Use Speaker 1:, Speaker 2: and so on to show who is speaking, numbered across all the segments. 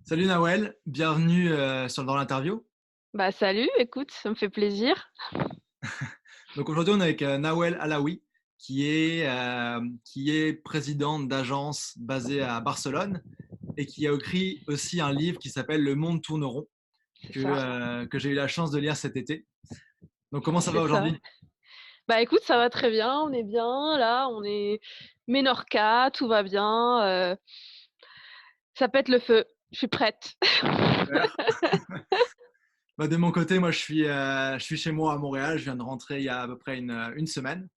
Speaker 1: Salut Nawel, bienvenue dans l'interview.
Speaker 2: Bah salut, écoute, ça me fait plaisir.
Speaker 1: Donc aujourd'hui on est avec Nawel Alaoui qui est présidente d'agence basée à Barcelone et qui a écrit aussi un livre qui s'appelle Le monde tourne rond
Speaker 2: C'est
Speaker 1: que,
Speaker 2: ça,
Speaker 1: que j'ai eu la chance de lire cet été. Donc comment ça
Speaker 2: c'est
Speaker 1: va
Speaker 2: ça.
Speaker 1: aujourd'hui?
Speaker 2: Bah écoute, ça va très bien, on est bien, là, on est Ménorca, tout va bien, ça pète le feu, je suis prête.
Speaker 1: Super. Bah, de mon côté, moi je suis chez moi à Montréal, je viens de rentrer il y a à peu près une semaine.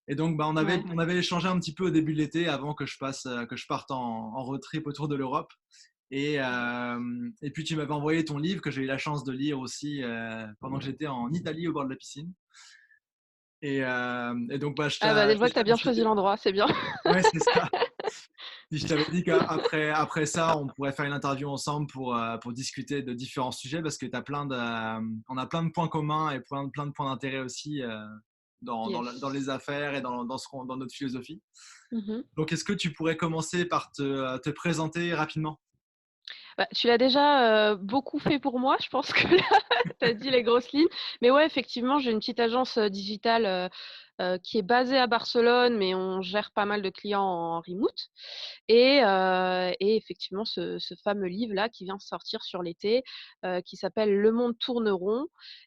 Speaker 1: Et donc, bah, on avait,
Speaker 2: Ouais.
Speaker 1: on avait échangé un petit peu au début de l'été avant que je parte en road trip autour de l'Europe. Et puis, tu m'avais envoyé ton livre que j'ai eu la chance de lire aussi pendant que j'étais en Italie au bord de la piscine. Et donc, bah,
Speaker 2: Ah bah je vois que t'as bien
Speaker 1: je
Speaker 2: choisi
Speaker 1: t'avais-
Speaker 2: l'endroit, c'est bien.
Speaker 1: ouais, c'est ça. Puis je t'avais dit qu'après ça, on pourrait faire une interview ensemble pour discuter de différents sujets parce que on a plein de points communs et plein de points d'intérêt aussi dans
Speaker 2: Yes.
Speaker 1: les affaires et dans notre philosophie.
Speaker 2: Mhm.
Speaker 1: Donc, est-ce que tu pourrais commencer par te présenter rapidement?
Speaker 2: Bah, tu l'as déjà beaucoup fait pour moi, je pense que là, tu as dit les grosses lignes. Mais ouais, effectivement, j'ai une petite agence digitale qui est basée à Barcelone, mais on gère pas mal de clients en remote. Et effectivement, ce fameux livre-là qui vient de sortir sur l'été, qui s'appelle Le monde tourne rond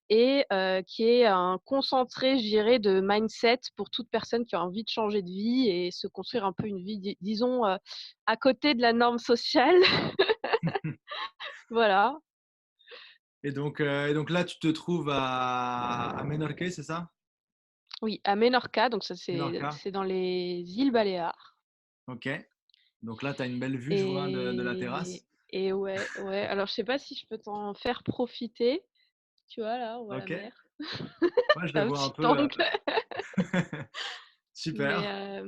Speaker 2: et qui est un concentré, je dirais, de mindset pour toute personne qui a envie de changer de vie et se construire un peu une vie, disons, à côté de la norme sociale. Voilà.
Speaker 1: Et donc là, tu te trouves à Menorca, c'est ça?
Speaker 2: Oui, à Menorca, donc ça
Speaker 1: Menorca.
Speaker 2: c'est dans les îles Baléares.
Speaker 1: Ok. Donc là, tu as une belle vue, je vois, de la
Speaker 2: Et,
Speaker 1: terrasse.
Speaker 2: et ouais, ouais. Alors je sais pas si je peux t'en faire profiter. Tu vois là, on voit la
Speaker 1: Ok.
Speaker 2: mer.
Speaker 1: Ouais, je le
Speaker 2: Un
Speaker 1: vois un
Speaker 2: petit
Speaker 1: peu.
Speaker 2: angle. Mais
Speaker 1: Super.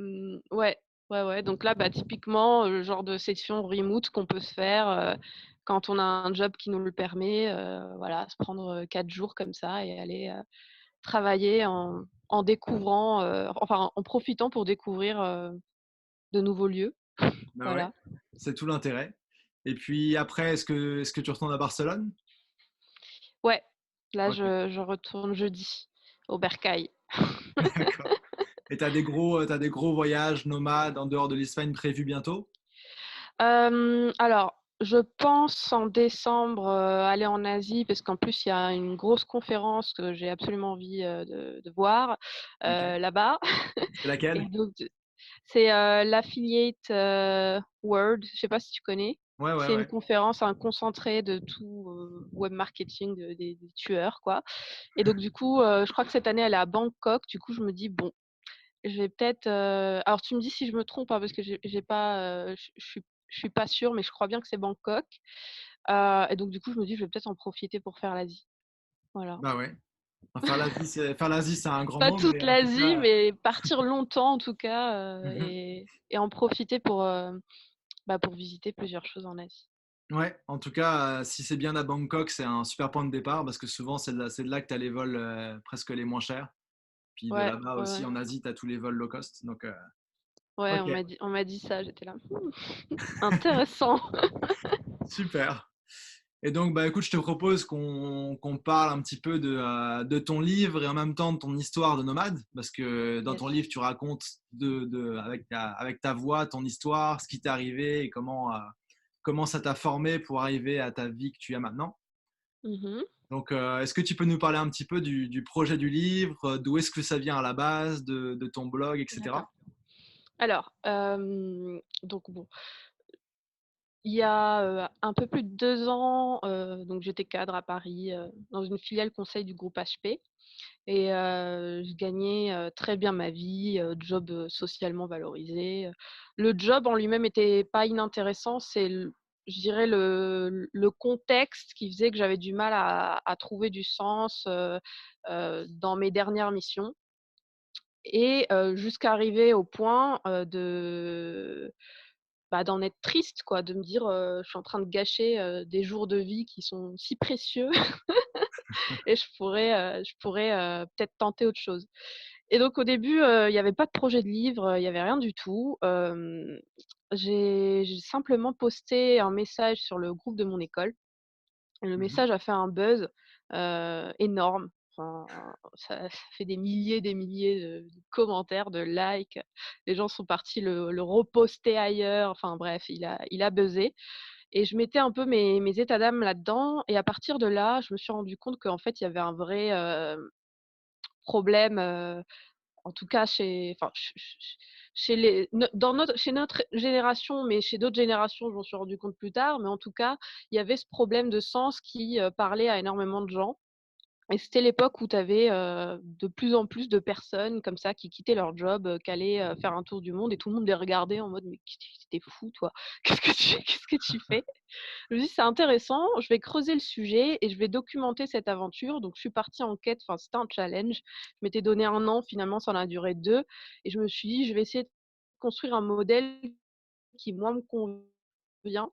Speaker 2: ouais, ouais, ouais. Donc là, bah, typiquement, le genre de session remote qu'on peut se faire quand on a un job qui nous le permet. Voilà, se prendre 4 jours comme ça et aller travailler en découvrant, enfin en profitant pour découvrir de nouveaux lieux.
Speaker 1: Bah ouais,
Speaker 2: Voilà.
Speaker 1: c'est tout l'intérêt. Et puis après, est-ce que tu retournes à Barcelone?
Speaker 2: Ouais, là,
Speaker 1: Ok,
Speaker 2: je retourne jeudi au Bercail.
Speaker 1: d'accord. Et t'as des gros voyages nomades en dehors de l'Espagne prévus bientôt?
Speaker 2: Alors, je pense en décembre aller en Asie parce qu'en plus, il y a une grosse conférence que j'ai absolument envie de voir
Speaker 1: Ok.
Speaker 2: là-bas.
Speaker 1: C'est
Speaker 2: Et
Speaker 1: laquelle?
Speaker 2: donc, c'est l'Affiliate World. Je sais pas si tu connais.
Speaker 1: Ouais, ouais,
Speaker 2: C'est une
Speaker 1: ouais.
Speaker 2: conférence, un concentré de tout web marketing des tueurs, quoi. Et donc, du coup, je crois que cette année, elle est à Bangkok. Du coup, je me dis, bon, je vais peut-être. Alors, tu me dis si je me trompe, hein, parce que j'ai pas, je suis pas sûre, mais je crois bien que c'est Bangkok. Et donc, du coup, je me dis, je vais peut-être en profiter pour faire l'Asie. Voilà.
Speaker 1: Bah ouais. Enfin, faire l'Asie, c'est un grand
Speaker 2: Pas
Speaker 1: mot,
Speaker 2: toute
Speaker 1: mais en tout
Speaker 2: l'Asie,
Speaker 1: cas.
Speaker 2: mais partir longtemps en tout cas,
Speaker 1: Mhm.
Speaker 2: et en profiter pour visiter plusieurs choses en Asie.
Speaker 1: Ouais, en tout cas, si c'est bien à Bangkok, c'est un super point de départ parce que souvent, c'est de là que tu as les vols presque les moins chers. Puis de
Speaker 2: Ouais,
Speaker 1: là-bas
Speaker 2: ouais,
Speaker 1: aussi,
Speaker 2: ouais.
Speaker 1: en Asie, tu as tous les vols low cost. Donc,
Speaker 2: Ouais,
Speaker 1: ok,
Speaker 2: on m'a dit ça, j'étais là. Intéressant.
Speaker 1: super. Et donc, bah, écoute, je te propose qu'on parle un petit peu de ton livre et en même temps de ton histoire de nomade, parce que dans ton
Speaker 2: Yes.
Speaker 1: livre, tu racontes avec ta voix ton histoire, ce qui t'est arrivé et comment ça t'a formé pour arriver à ta vie que tu as maintenant.
Speaker 2: Mhm.
Speaker 1: Donc, est-ce que tu peux nous parler un petit peu du projet du livre, d'où est-ce que ça vient à la base, de ton blog, etc.
Speaker 2: D'accord. Alors, donc bon, il y a un peu plus de 2 ans, donc j'étais cadre à Paris dans une filiale conseil du groupe HP et je gagnais très bien ma vie, job socialement valorisé. Le job en lui-même était pas inintéressant, c'est je dirais le contexte qui faisait que j'avais du mal à trouver du sens dans mes dernières missions et jusqu'à arriver au point d'en être triste quoi, de me dire, «Je suis en train de gâcher, des jours de vie qui sont si précieux et je pourrais peut-être tenter autre chose» Et donc au début, il y avait pas de projet de livre, il y avait rien du tout. J'ai simplement posté un message sur le groupe de mon école. Le
Speaker 1: Mmh.
Speaker 2: message a fait un buzz, énorme. Enfin, ça fait des milliers de commentaires, de likes. Les gens sont partis le reposter ailleurs. Enfin bref, il a buzzé et je mettais un peu mes états d'âme là-dedans et à partir de là, je me suis rendu compte qu'en fait, il y avait un vrai, problème, en tout cas chez enfin chez les no dans notre chez notre génération, mais chez d'autres générations, je m'en suis rendu compte plus tard, mais en tout cas, il y avait ce problème de sens qui, parlait à énormément de gens. Et c'était l'époque où tu avais, de plus en plus de personnes comme ça qui quittaient leur job, qui allaient, faire un tour du monde et tout le monde les regardait en mode: «Mais tu es fou toi? Qu'est-ce que tu fais?» Je me dis: «C'est intéressant, je vais creuser le sujet et je vais documenter cette aventure». Donc je suis partie en quête, enfin c'était un challenge. Je m'étais donné 1 an, finalement ça en a duré 2 et je me suis dit: «Je vais essayer de construire un modèle qui moi me convient».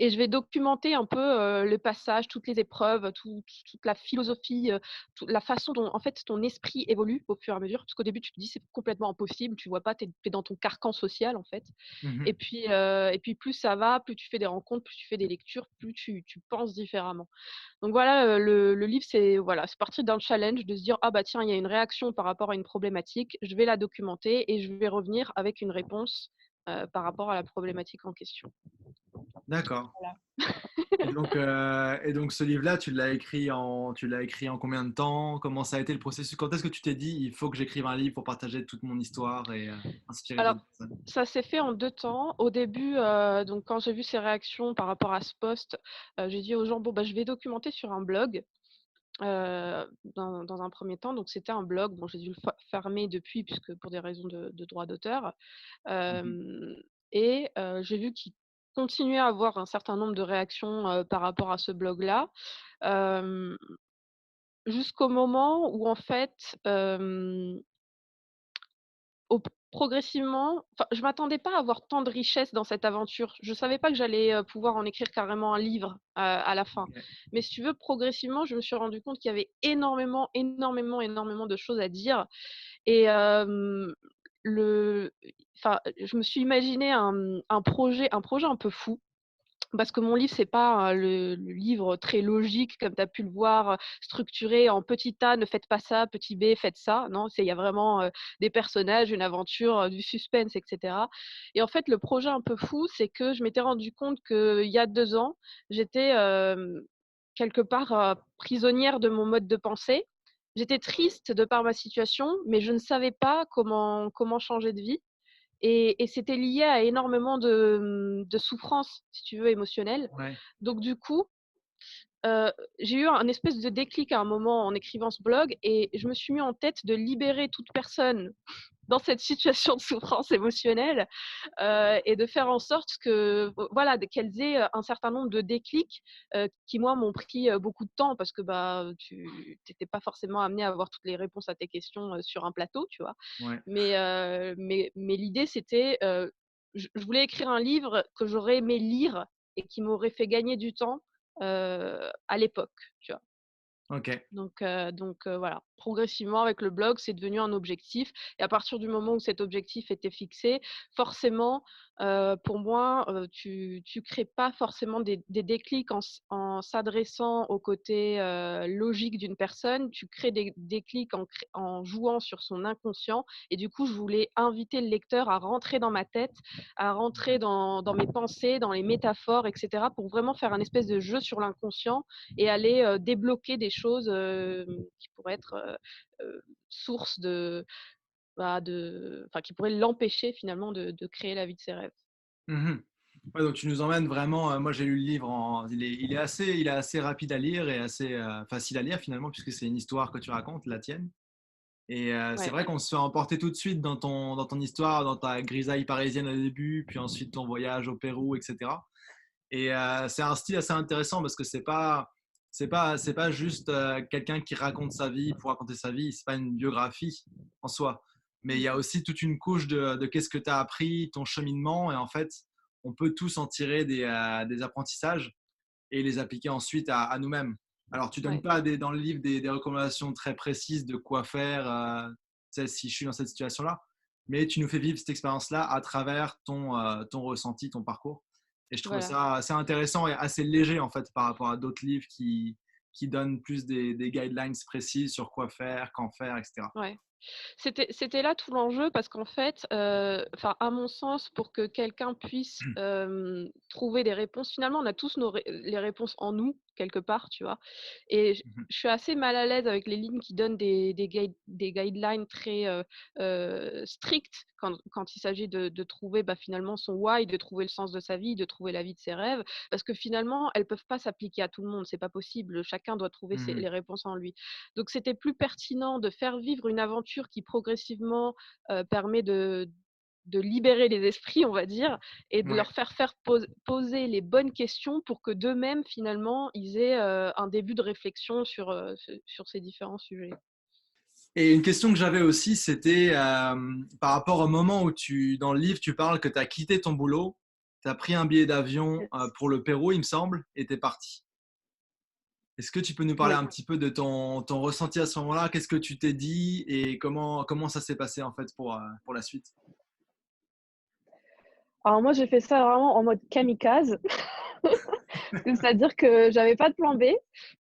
Speaker 2: Et je vais documenter un peu, le passage, toutes les épreuves, toute la philosophie, toute la façon dont, en fait, ton esprit évolue au fur et à mesure. Parce qu'au début, tu te dis: «C'est complètement impossible», tu vois pas, tu es dans ton carcan social, en fait.
Speaker 1: Mmh.
Speaker 2: Et puis plus ça va, plus tu fais des rencontres, plus tu fais des lectures, plus tu penses différemment. Donc voilà, le livre, c'est voilà, c'est parti d'un challenge de se dire: «Ah bah tiens, il y a une réaction par rapport à une problématique, je vais la documenter et je vais revenir avec une réponse, par rapport à la problématique en question».
Speaker 1: D'accord.
Speaker 2: Voilà.
Speaker 1: Et donc ce livre-là, tu l'as écrit en combien de temps? Comment ça a été le processus? Quand est-ce que tu t'es dit: «Il faut que j'écrive un livre pour partager toute mon histoire et inspirer
Speaker 2: Alors,
Speaker 1: d'autres personnes»?
Speaker 2: ça s'est fait en 2 temps. Au début, donc quand j'ai vu ces réactions par rapport à ce post, j'ai dit aux gens: «Bon, bah, je vais documenter sur un blog», dans un premier temps. Donc c'était un blog, bon, j'ai dû le fermer depuis puisque pour des raisons de droit d'auteur.
Speaker 1: Mmh.
Speaker 2: Hem j'ai vu qu'il continuait à avoir un certain nombre de réactions, par rapport à ce blog-là, hem, jusqu'au moment où en fait, Au progressivement, enfin, je m'attendais pas à avoir tant de richesse dans cette aventure. Je savais pas que j'allais, pouvoir en écrire carrément un livre, à la fin.
Speaker 1: OK.
Speaker 2: Mais si tu veux, progressivement, je me suis rendu compte qu'il y avait énormément, énormément, énormément de choses à dire et le enfin, je me suis imaginé un projet un peu fou. Parce que mon livre, c'est pas, le livre très logique comme tu as pu le voir, structuré en petit A, ne faites pas ça, petit B, faites ça. Non, il y a vraiment, des personnages, une aventure, du suspense et cetera. Et en fait, le projet un peu fou, c'est que je m'étais rendu compte qu'il y a 2 ans, j'étais, quelque part, prisonnière de mon mode de pensée. J'étais triste de par ma situation, mais je ne savais pas comment changer de vie. Et c'était lié à énormément de souffrances, si tu veux, émotionnelles.
Speaker 1: Ouais.
Speaker 2: Donc du coup, heu, j'ai eu un espèce de déclic à un moment en écrivant ce blog et je me suis mis en tête de libérer toute personne dans cette situation de souffrance émotionnelle, et de faire en sorte que, voilà, qu'elles aient, un certain nombre de déclics, qui moi m'ont pris, beaucoup de temps parce que, bah, tu étais pas forcément amené à avoir toutes les réponses à tes questions, sur un plateau, tu vois?
Speaker 1: Ouais.
Speaker 2: Mais l'idée c'était, je voulais écrire un livre que j'aurais aimé lire et qui m'aurait fait gagner du temps, à l'époque, tu vois?
Speaker 1: OK.
Speaker 2: Donc voilà, progressivement avec le blog, c'est devenu un objectif et à partir du moment où cet objectif était fixé, forcément, pour moi, tu crées pas forcément des déclics en s'adressant au côté, logique d'une personne. Tu crées des déclics en jouant sur son inconscient et du coup, je voulais inviter le lecteur à rentrer dans ma tête, à rentrer dans mes pensées, dans les métaphores et cetera, pour vraiment faire un espèce de jeu sur l'inconscient et aller, débloquer des choses, qui pourraient être, source enfin qui pourraient l'empêcher finalement de créer la vie de ses rêves.
Speaker 1: Mmh. Ouais, donc tu nous emmènes vraiment, moi j'ai lu le livre il est assez rapide à lire et assez, facile à lire finalement puisque c'est une histoire que tu racontes, la tienne et c'est
Speaker 2: Ouais.
Speaker 1: vrai qu'on se fait emporter tout de suite dans ton histoire, dans ta grisaille parisienne au début, puis ensuite ton voyage au Pérou et cetera et c'est un style assez intéressant parce que c'est pas juste, quelqu'un qui raconte sa vie pour raconter sa vie, c'est pas une biographie en soi. Mais il y a
Speaker 2: Mmh.
Speaker 1: aussi toute une couche de qu'est-ce que tu as appris, ton cheminement et en fait, on peut tous en tirer des apprentissages et les appliquer ensuite à nous-mêmes. Alors tu donnes
Speaker 2: Ouais.
Speaker 1: pas dans le livre des recommandations très précises de quoi faire, sais, si je suis dans cette situation-là. Mais tu nous fais vivre cette expérience-là à travers ton ressenti, ton parcours. Et je trouvais
Speaker 2: Voilà.
Speaker 1: ça assez intéressant et assez léger en fait par rapport à d'autres livres qui donnent plus des guidelines précises sur quoi faire, quand faire, etc.
Speaker 2: Ouais. C'était là tout l'enjeu parce qu'en fait, enfin, à mon sens, pour que quelqu'un puisse, trouver des réponses, finalement, on a tous les réponses en nous, quelque part, tu vois? Et
Speaker 1: Mhm.
Speaker 2: je suis assez mal à l'aise avec les lignes qui donnent des guidelines très, strictes quand il s'agit de trouver, bah, finalement son why, de trouver le sens de sa vie, de trouver la vie de ses rêves. Parce que finalement, elles peuvent pas s'appliquer à tout le monde, c'est pas possible. Chacun doit trouver
Speaker 1: Mhm.
Speaker 2: les réponses en lui. Donc c'était plus pertinent de faire vivre une aventure qui progressivement, permet de libérer les esprits, on va dire, et de
Speaker 1: Ouais.
Speaker 2: leur faire poser les bonnes questions pour que d'eux-mêmes, finalement, ils aient, un début de réflexion sur ces différents sujets.
Speaker 1: Et une question que j'avais aussi, c'était par rapport au moment où dans le livre, tu parles que tu as quitté ton boulot, tu as pris un billet d'avion pour le Pérou, il me semble, et tu es parti. Est-ce que tu peux nous parler
Speaker 2: Oui.
Speaker 1: un petit peu de ton ressenti à ce moment-là? Qu'est-ce que tu t'es dit et comment ça s'est passé en fait pour la suite?
Speaker 2: Alors moi, j'ai fait ça vraiment en mode kamikaze. C'est-à-dire que j'avais pas de plan B,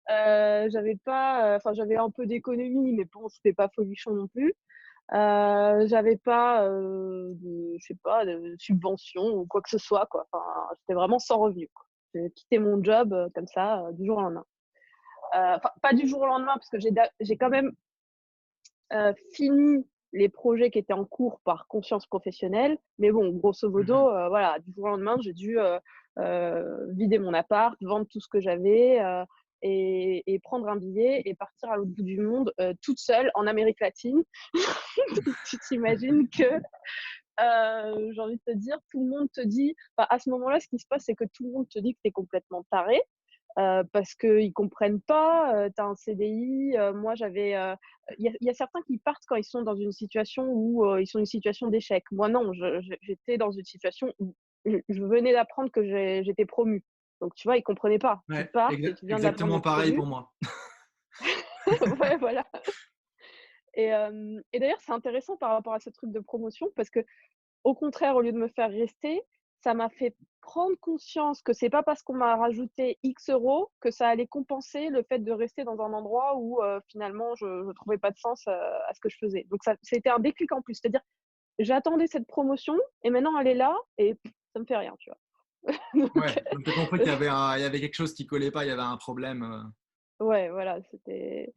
Speaker 2: j'avais pas, enfin j'avais un peu d'économie, mais bon, c'était pas folichon non plus. J'avais pas, je sais pas, de subvention ou quoi que ce soit, quoi. Enfin, j'étais vraiment sans revenu, quoi. J'ai quitté mon job, comme ça, du jour au lendemain. Enfin, pas du jour au lendemain parce que j'ai quand même, fini les projets qui étaient en cours par conscience professionnelle. Mais bon, grosso
Speaker 1: Mhm.
Speaker 2: modo, voilà, du jour au lendemain, j'ai dû, vider mon appart, vendre tout ce que j'avais, et prendre un billet et partir à l'autre bout du monde, toute seule en Amérique latine. Donc tu t'imagines que, j'ai envie de te dire, tout le monde te dit, enfin, à ce moment-là, ce qui se passe, c'est que tout le monde te dit que tu es complètement taré, parce qu'ils comprennent pas, tu as un CDI, moi j'avais, il y a certains qui partent quand ils sont dans une situation où, ils sont dans une situation d'échec. Moi non, j'étais dans une situation où je venais d'apprendre que j'étais promue. Donc tu vois, ils comprenaient pas. Tu
Speaker 1: Ouais,
Speaker 2: pars et tu viens d'apprendre
Speaker 1: exactement
Speaker 2: d'être
Speaker 1: pareil
Speaker 2: promue.
Speaker 1: pour moi.
Speaker 2: Ouais, voilà. Et d'ailleurs, c'est intéressant par rapport à ce truc de promotion parce que au contraire, au lieu de me faire rester, ça m'a fait prendre conscience que c'est pas parce qu'on m'a rajouté X euros que ça allait compenser le fait de rester dans un endroit où, finalement je trouvais pas de sens, à ce que je faisais. Donc c'était un déclic en plus. C'est-à-dire, j'attendais cette promotion et maintenant elle est là et ça me fait rien, tu vois?
Speaker 1: Ouais,
Speaker 2: Donc
Speaker 1: donc tu as compris il y avait quelque chose qui collait pas, il y avait un problème.
Speaker 2: ouais, voilà, c'était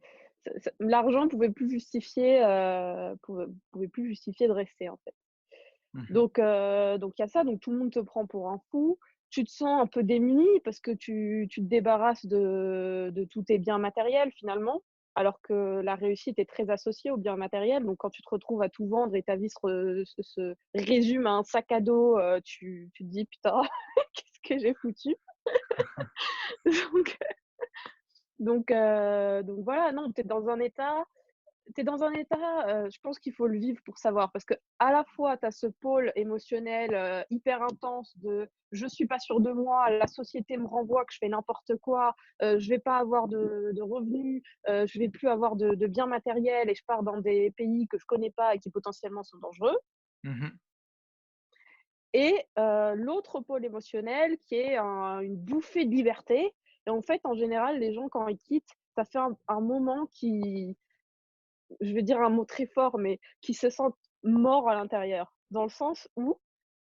Speaker 2: l'argent pouvait plus justifier, pouvait plus justifier de rester, en fait.
Speaker 1: Mhm.
Speaker 2: Donc il y a ça, donc tout le monde te prend pour un fou. Tu te sens un peu démuni parce que tu te débarrasses de tous tes biens matériels finalement, alors que la réussite est très associée aux biens matériels. Donc quand tu te retrouves à tout vendre et ta vie se résume à un sac à dos, tu te dis: «Putain, qu'est-ce que j'ai foutu?» donc donc voilà, non, tu es dans un état je pense qu'il faut le vivre pour savoir parce que à la fois tu as ce pôle émotionnel, hyper intense de: «Je suis pas sûr de moi, la société me renvoie que je fais n'importe quoi, je vais pas avoir de revenus, je vais plus avoir de biens matériels et je pars dans des pays que je connais pas et qui potentiellement sont dangereux».
Speaker 1: Mhm.
Speaker 2: Et l'autre pôle émotionnel qui est une bouffée de liberté. Et en fait, en général, les gens quand ils quittent, ça fait un moment qui, je vais dire un mot très fort, mais qui se sentent morts à l'intérieur. Dans le sens où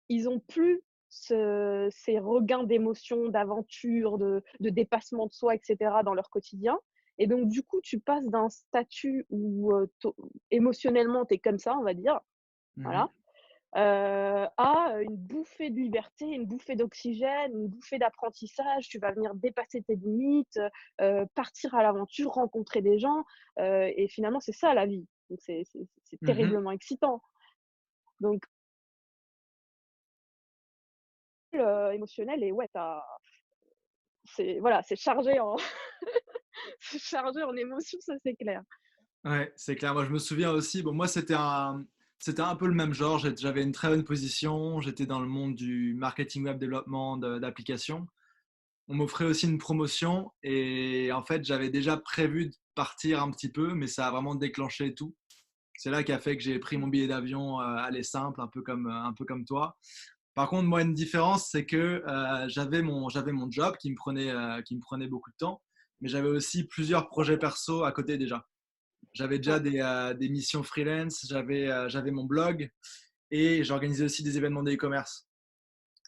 Speaker 2: ils ont plus ces regains d'émotions, d'aventure, de dépassement de soi, et cetera, dans leur quotidien. Et donc du coup, tu passes d'un statut où, émotionnellement, tu es comme ça, on va dire,
Speaker 1: Mhm.
Speaker 2: voilà, à une bouffée de liberté, une bouffée d'oxygène, une bouffée d'apprentissage. Tu vas venir dépasser tes limites, partir à l'aventure, rencontrer des gens, et finalement, c'est ça la vie. Donc c'est
Speaker 1: Mhm.
Speaker 2: terriblement excitant. Donc émotionnel et ouais, c'est voilà, c'est chargé en c'est chargé en émotions, ça c'est clair.
Speaker 1: Ouais, c'est clair. Moi, je me souviens aussi, bon, moi, c'était un peu le même genre. J'avais une très bonne position. J'étais dans le monde du marketing web développement d'applications. On m'offrait aussi une promotion et en fait, j'avais déjà prévu de partir un petit peu, mais ça a vraiment déclenché tout. C'est là qui a fait que j'ai pris mon billet d'avion, aller simple, un peu comme toi. Par contre, moi, une différence, c'est que j'avais mon job qui me prenait beaucoup de temps, mais j'avais aussi plusieurs projets perso à côté déjà. J'avais déjà
Speaker 2: Ouais.
Speaker 1: des missions freelance, j'avais mon blog et j'organisais aussi des événements de e-commerce.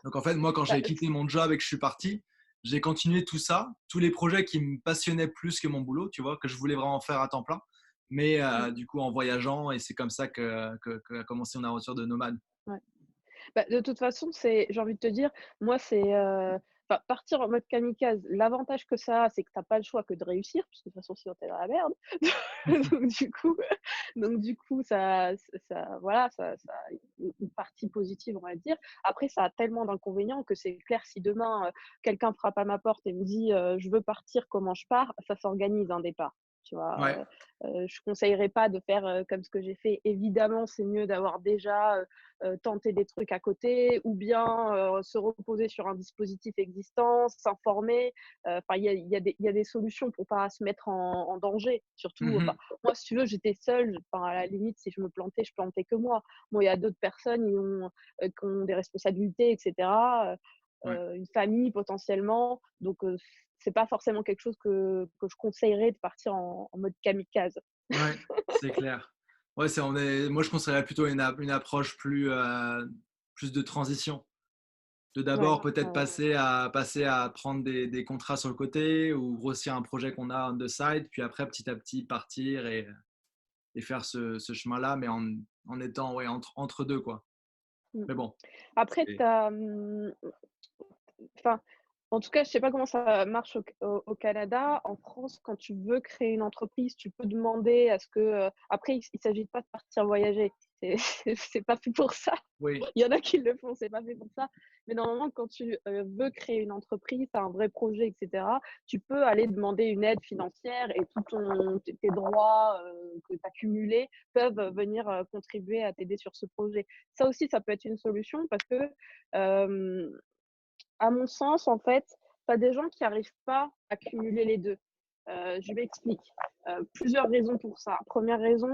Speaker 1: Donc en fait, moi, quand
Speaker 2: Bah,
Speaker 1: j'ai quitté mon job et que je suis parti, j'ai continué tout ça, tous les projets qui me passionnaient plus que mon boulot, tu vois, que je voulais vraiment faire à temps plein, mais
Speaker 2: mmh,
Speaker 1: du coup en voyageant, et c'est comme ça que a commencé mon aventure de nomade.
Speaker 2: ouais. Bah, de toute façon, j'ai envie de te dire, moi, enfin, partir en mode kamikaze, l'avantage que ça a, c'est que tu as pas le choix que de réussir, puisque de toute façon, sinon tu es dans la merde. Donc du coup ça voilà, ça a une partie positive, on va dire. Après, ça a tellement d'inconvénients que c'est clair, si demain, quelqu'un frappe à ma porte et me dit: «Je veux partir, comment je pars?» Ça s'organise un départ, tu vois?
Speaker 1: Ouais.
Speaker 2: Je conseillerais pas de faire, comme ce que j'ai fait. Évidemment, c'est mieux d'avoir déjà, tenter des trucs à côté ou bien se reposer sur un dispositif existant, s'informer. Enfin, il y a des solutions pour pas se mettre en danger. Surtout, enfin,
Speaker 1: Mhm.
Speaker 2: moi, si tu veux, j'étais seule. Enfin, à la limite, si je me plantais, je plantais que moi. Moi, il y a d'autres personnes qui ont des responsabilités, etc.
Speaker 1: Ouais.
Speaker 2: Une famille potentiellement. Donc, c'est pas forcément quelque chose que je conseillerais de partir en mode kamikaze.
Speaker 1: Ouais, c'est clair. Ouais, moi, je conseillerais plutôt une approche plus de transition. De
Speaker 2: Ouais,
Speaker 1: d'abord
Speaker 2: ouais,
Speaker 1: peut-être
Speaker 2: ouais.
Speaker 1: passer à prendre des contrats sur le côté ou grossir un projet qu'on a on the side, puis après petit à petit partir et faire ce chemin-là, mais en étant ouais, entre deux, quoi.
Speaker 2: Mmh.
Speaker 1: Mais bon,
Speaker 2: Après,
Speaker 1: c'est
Speaker 2: tu as, enfin, en tout cas, je sais pas comment ça marche au Canada. En France, quand tu veux créer une entreprise, tu peux demander à ce que, après il s'agit pas de partir voyager. C'est c'est pas fait pour ça.
Speaker 1: oui.
Speaker 2: Il y en a qui le font, c'est pas fait pour ça. Mais normalement, quand tu, veux créer une entreprise, tu as un vrai projet et cetera, tu peux aller demander une aide financière et tous tes droits, que tu as cumulés peuvent venir, contribuer à t'aider sur ce projet. Ça aussi, ça peut être une solution parce que, hem à mon sens, en fait, tu as des gens qui arrivent pas à cumuler les 2. Je m'explique. Plusieurs raisons pour ça. Première raison,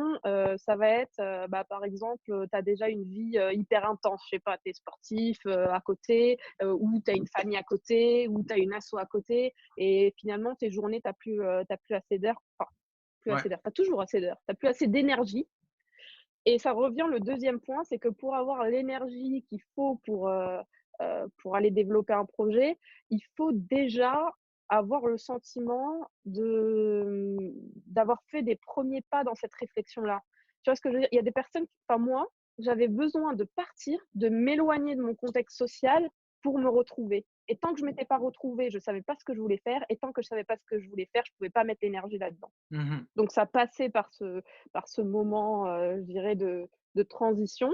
Speaker 2: ça va être, bah, par exemple, tu as déjà une vie, hyper intense. Je sais pas, tu es sportif, à côté, ou tu as une famille à côté, ou tu as une asso à côté et finalement tes journées, tu plus assez d'heures, enfin, plus
Speaker 1: Ouais.
Speaker 2: assez d'heures, tu as toujours assez d'heures, tu plus assez d'énergie et ça revient le deuxième point, c'est que pour avoir l'énergie qu'il faut pour aller développer un projet, il faut déjà avoir le sentiment d'avoir fait des premiers pas dans cette réflexion-là. Tu vois ce que je veux dire? Il y a des personnes enfin moi, j'avais besoin de partir, de m'éloigner de mon contexte social pour me retrouver et tant que je m'étais pas retrouvée, je savais pas ce que je voulais faire et tant que je savais pas ce que je voulais faire, je pouvais pas mettre l'énergie là-dedans.
Speaker 1: Mmh.
Speaker 2: Donc ça passait par ce moment, je dirais de transition,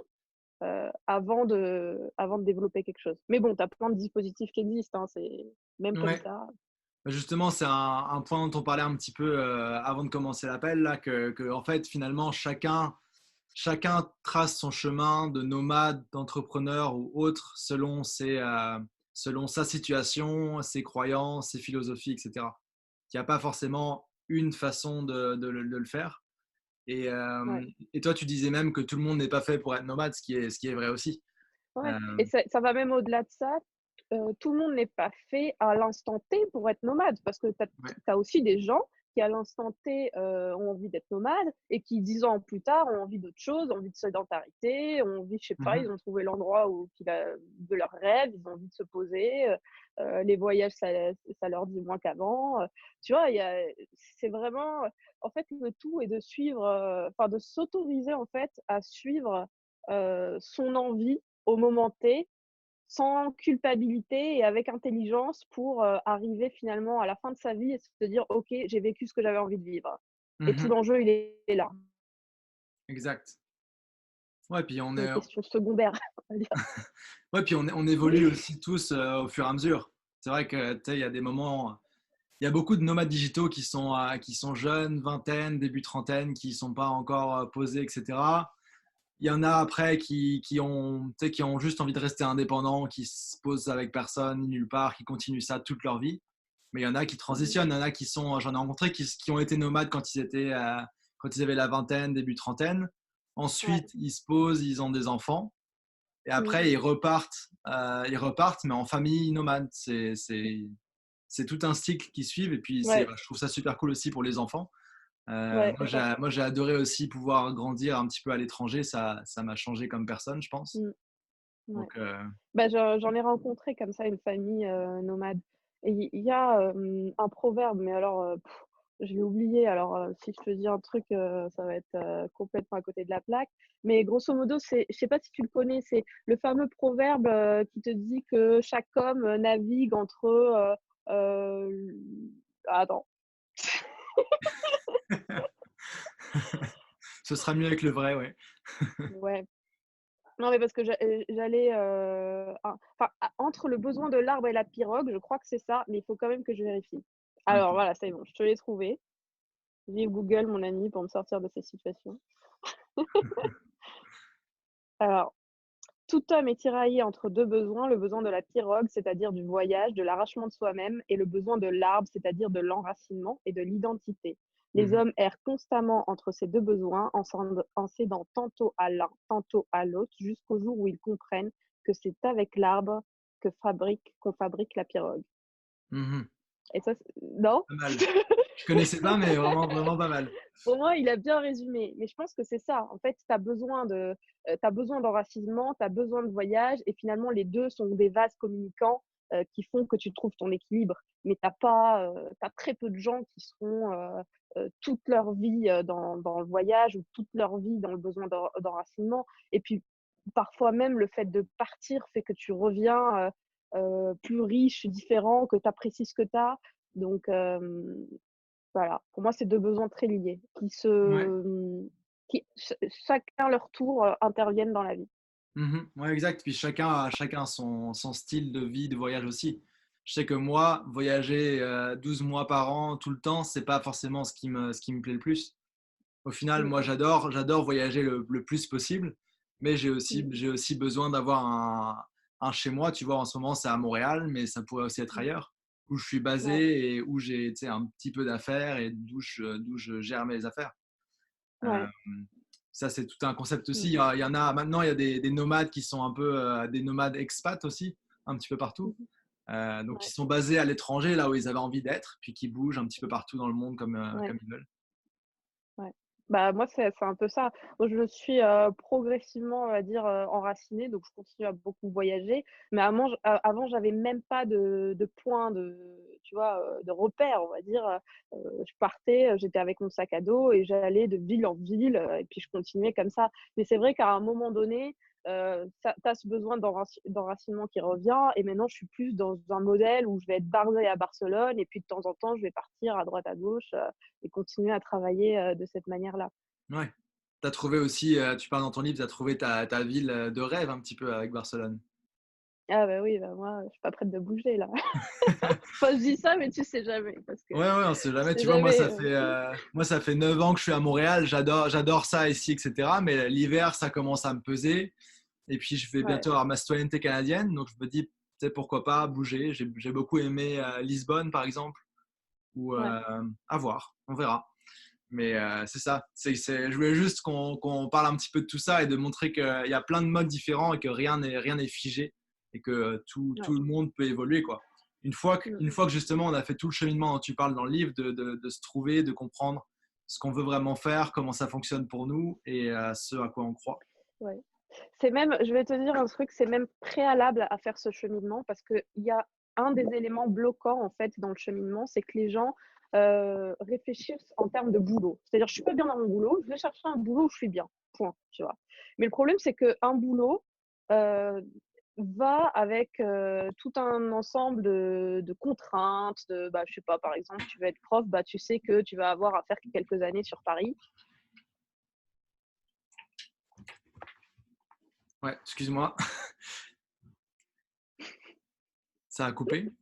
Speaker 2: avant de développer quelque chose. Mais bon, tu as plein de dispositifs qui existent, hein, c'est même comme
Speaker 1: Ouais.
Speaker 2: ça.
Speaker 1: Bah, justement, c'est un point dont on parlait un petit peu, avant de commencer l'appel là, que en fait, finalement, chacun trace son chemin de nomade, d'entrepreneur ou autre selon sa situation, ses croyances, ses philosophies, etc. Il n'y a pas forcément une façon de le faire. Et,
Speaker 2: Ouais,
Speaker 1: euh, et toi, tu disais même que tout le monde n'est pas fait pour être nomade, ce qui est vrai aussi.
Speaker 2: ouais
Speaker 1: Euh,
Speaker 2: et ça va même au-delà de ça. Tout le monde n'est pas fait à l'instant T pour être nomade parce que tu
Speaker 1: ouais.
Speaker 2: as aussi des gens qui, à l'instant T, ont envie d'être nomades et qui 10 ans plus tard ont envie d'autre chose, ont envie de sédentarité, ont envie, je sais pas,
Speaker 1: Mhm.
Speaker 2: ils ont trouvé l'endroit de leur rêve, ils ont envie de se poser, les voyages ça leur dit moins qu'avant, tu vois? C'est vraiment, en fait, le tout est de suivre, enfin de s'autoriser en fait à suivre, son envie au moment T sans culpabilité et avec intelligence pour, arriver finalement à la fin de sa vie et se dire: «OK, j'ai vécu ce que j'avais envie de vivre» et tout
Speaker 1: Mhm.
Speaker 2: l'enjeu, il est là.
Speaker 1: Exact. Ouais, puis
Speaker 2: C'est une question secondaire, on va dire.
Speaker 1: on évolue aussi tous au fur et à mesure. C'est vrai que tu sais, il y a des moments, il y a beaucoup de nomades digitaux qui sont jeunes, vingtaine, début trentaine, qui ne sont pas encore posés, etc. Il y en a après tu sais, qui ont juste envie de rester indépendants, qui se posent avec personne, nulle part, qui continuent ça toute leur vie. Mais il y en a qui
Speaker 2: Mmh.
Speaker 1: transitionnent, il y en a j'en ai rencontré qui ont été nomades quand ils avaient la vingtaine, début trentaine.
Speaker 2: Ouais.
Speaker 1: Ensuite, ils se posent, ils ont des enfants. Et
Speaker 2: Mmh.
Speaker 1: après, ils repartent, mais en famille nomade. C'est tout un cycle qui suivent. Et puis,
Speaker 2: Ouais,
Speaker 1: je trouve ça super cool aussi pour les enfants.
Speaker 2: ouais, ça.
Speaker 1: Moi, j'ai adoré aussi pouvoir grandir un petit peu à l'étranger. Ça m'a changé comme personne, je pense.
Speaker 2: Mmh, ouais.
Speaker 1: Donc,
Speaker 2: Bah, j'en ai rencontré comme ça une famille, nomade et il y a, un proverbe, mais alors, je l'ai oublié, alors, si je te dis un truc, ça va être, complètement à côté de la plaque, mais grosso modo, c'est je sais pas si tu le connais, c'est le fameux proverbe, qui te dit que chaque homme, navigue entre, l attends.
Speaker 1: ce sera mieux avec le vrai, ouais.
Speaker 2: Ouais. Non, mais parce que j'allais, enfin, entre le besoin de l'arbre et la pirogue, je crois que c'est ça, mais il faut quand même que je vérifie. Alors
Speaker 1: Ok.
Speaker 2: voilà, c'est bon, je te l'ai trouvé. Vive Google, mon ami, pour me sortir de ces situations. Alors, tout homme est tiraillé entre 2 besoins, le besoin de la pirogue, c'est-à-dire du voyage, de l'arrachement de soi-même, et le besoin de l'arbre, c'est-à-dire de l'enracinement et de l'identité. Les
Speaker 1: Mhm.
Speaker 2: hommes errent constamment entre ces 2 besoins, en cédant tantôt à l'un, tantôt à l'autre, jusqu'au jour où ils comprennent que c'est avec l'arbre qu'on fabrique la pirogue.
Speaker 1: Mhm.
Speaker 2: Et ça, non?
Speaker 1: Pas mal. Je connaissais pas, mais vraiment, vraiment pas mal.
Speaker 2: Pour moi, il a bien résumé. Mais je pense que c'est ça. En fait, tu besoin d'enracinement, tu as besoin de voyage et finalement les 2 sont des vases communicants, qui font que tu trouves ton équilibre. Mais tu très peu de gens qui seront, toute leur vie, dans le voyage ou toute leur vie dans le besoin d'enracinement et puis, parfois même, le fait de partir fait que tu reviens, plus riche, différent, que tu apprécies ce que tu as. Donc, voilà, pour moi, c'est 2 besoins très liés
Speaker 1: Ouais.
Speaker 2: qui chacun leur tour, interviennent dans la vie.
Speaker 1: Mhm. Ouais, exact. Puis chacun son style de vie, de voyage aussi. Je sais que moi, voyager 12 mois par an, tout le temps, c'est pas forcément ce qui me plaît le plus. Au final,
Speaker 2: Mmh
Speaker 1: moi,
Speaker 2: mh.
Speaker 1: j'adore voyager le plus possible, mais
Speaker 2: Mmh.
Speaker 1: j'ai aussi besoin d'avoir un chez moi. Tu vois, en ce moment, c'est à Montréal, mais ça pourrait aussi être
Speaker 2: Mmh.
Speaker 1: ailleurs, où je suis
Speaker 2: Ouais,
Speaker 1: basé et où j'ai, tu sais, un petit peu d'affaires et d'où je gère mes affaires. Euh,
Speaker 2: ouais.
Speaker 1: Ça, c'est tout un concept aussi.
Speaker 2: Mmh.
Speaker 1: Il y en a maintenant, il y a des nomades qui sont un peu des nomades expats aussi, un petit peu partout.
Speaker 2: Mmh.
Speaker 1: Donc,
Speaker 2: Ouais,
Speaker 1: ils sont basés à l'étranger, là où ils avaient envie d'être, puis qui bougent un petit peu partout dans le monde
Speaker 2: ouais.
Speaker 1: comme ils veulent.
Speaker 2: Ouais. Bah, moi, c'est un peu ça. Moi, je me suis, progressivement, on va dire, enracinée, donc je continue à beaucoup voyager. Mais avant, j'avais même pas de point tu vois, de repère, on va dire. Je partais, j'étais avec mon sac à dos et j'allais de ville en ville, et puis je continuais comme ça. Mais c'est vrai qu'à un moment donné, tu as ce besoin d'enracinement qui revient et maintenant je suis plus dans un modèle où je vais être basée à Barcelone et puis de temps en temps, je vais partir à droite à gauche, et continuer à travailler, de cette manière-là.
Speaker 1: Ouais. Tu as trouvé aussi, tu parles dans ton livre, tu as trouvé ta ville de rêve un petit peu avec Barcelone.
Speaker 2: Ah bah oui, bah moi, je suis pas prête de bouger là. Enfin, je dis ça, mais tu sais jamais parce que
Speaker 1: Ouais, ouais, on sait
Speaker 2: tu
Speaker 1: jamais.
Speaker 2: sais
Speaker 1: Tu vois,
Speaker 2: jamais,
Speaker 1: moi, ça fait 9 ans que je suis à Montréal. J'adore ça ici, etc. Mais l'hiver, ça commence à me peser. Et puis, je vais
Speaker 2: ouais,
Speaker 1: bientôt avoir ma citoyenneté canadienne. Donc, je me dis, tu sais, pourquoi pas bouger. J'ai beaucoup aimé Lisbonne, par exemple. Ou
Speaker 2: ouais,
Speaker 1: à voir, on verra. Mais c'est ça. Je voulais juste qu'on parle un petit peu de tout ça et de montrer qu'il y a plein de modes différents et que rien n'est figé et que tout
Speaker 2: ouais.
Speaker 1: le monde peut évoluer, quoi.
Speaker 2: Mmh
Speaker 1: Une
Speaker 2: mh.
Speaker 1: fois que justement on a fait tout le cheminement dont tu parles dans le livre, de se trouver, de comprendre ce qu'on veut vraiment faire, comment ça fonctionne pour nous et ce à quoi on croit.
Speaker 2: Ouais. C'est même je vais te dire un truc, c'est même préalable à faire ce cheminement parce qu'il y a un des éléments bloquants, en fait, dans le cheminement, c'est que les gens, réfléchissent en termes de boulot. C'est-à-dire: «Je suis pas bien dans mon boulot, je vais chercher un boulot où je suis bien, point», tu vois? Mais le problème, c'est qu'un boulot, heu, va avec, tout un ensemble de contraintes, bah, je sais pas, par exemple, tu veux être prof, bah, tu sais que tu vas avoir à faire quelques années sur Paris.
Speaker 1: Ouais, excuse-moi, ça a coupé.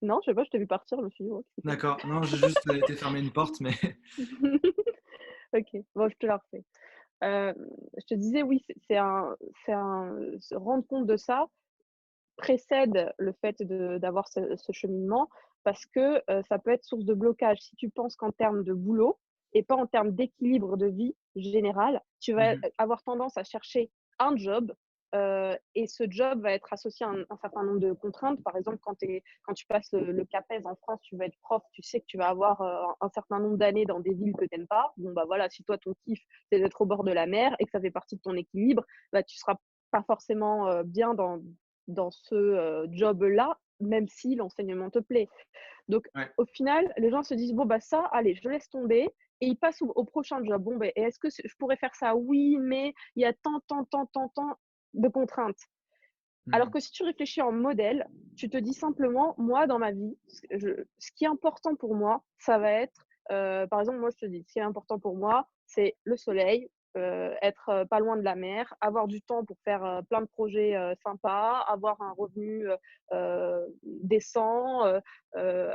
Speaker 2: Non, je sais pas, je t'ai vu partir, je me suis dit: «Oh, qu'est-ce qui s'est passé?»
Speaker 1: D'accord. Non, j'ai juste été fermer une porte, mais
Speaker 2: OK, bon, je te la refais. Hem, je te disais oui, c'est un se rendre compte de ça précède le fait d'avoir ce cheminement parce que, ça peut être source de blocage. Si tu penses qu'en termes de boulot, et pas en termes d'équilibre de vie général. Tu vas
Speaker 1: Mmh.
Speaker 2: avoir tendance à chercher un job, et ce job va être associé à un certain nombre de contraintes. Par exemple, quand tu passes le CAPES en France, tu vas être prof, tu sais que tu vas avoir un certain nombre d'années dans des villes que tu n'aimes pas. Bon, bah voilà, si toi, ton kiff, c'est d'être au bord de la mer et que ça fait partie de ton équilibre, bah, tu seras pas forcément bien dans ce job-là, même si l'enseignement te plaît. Donc,
Speaker 1: Ouais.
Speaker 2: au final, les gens se disent: «Bon, bah, ça, allez, je laisse tomber», et ils passent au prochain job. Bon, beh, est-ce que je pourrais faire ça? Oui, mais il y a tant, tant, tant, tant, tant de contraintes. Alors
Speaker 1: Mmh.
Speaker 2: que si tu réfléchis en modèle, tu te dis simplement: «Moi, dans ma vie, ce qui est important pour moi, ça va être», par exemple, moi, je te dis, ce qui est important pour moi, c'est le soleil, être, pas loin de la mer, avoir du temps pour faire, plein de projets, sympas, avoir un revenu, décent,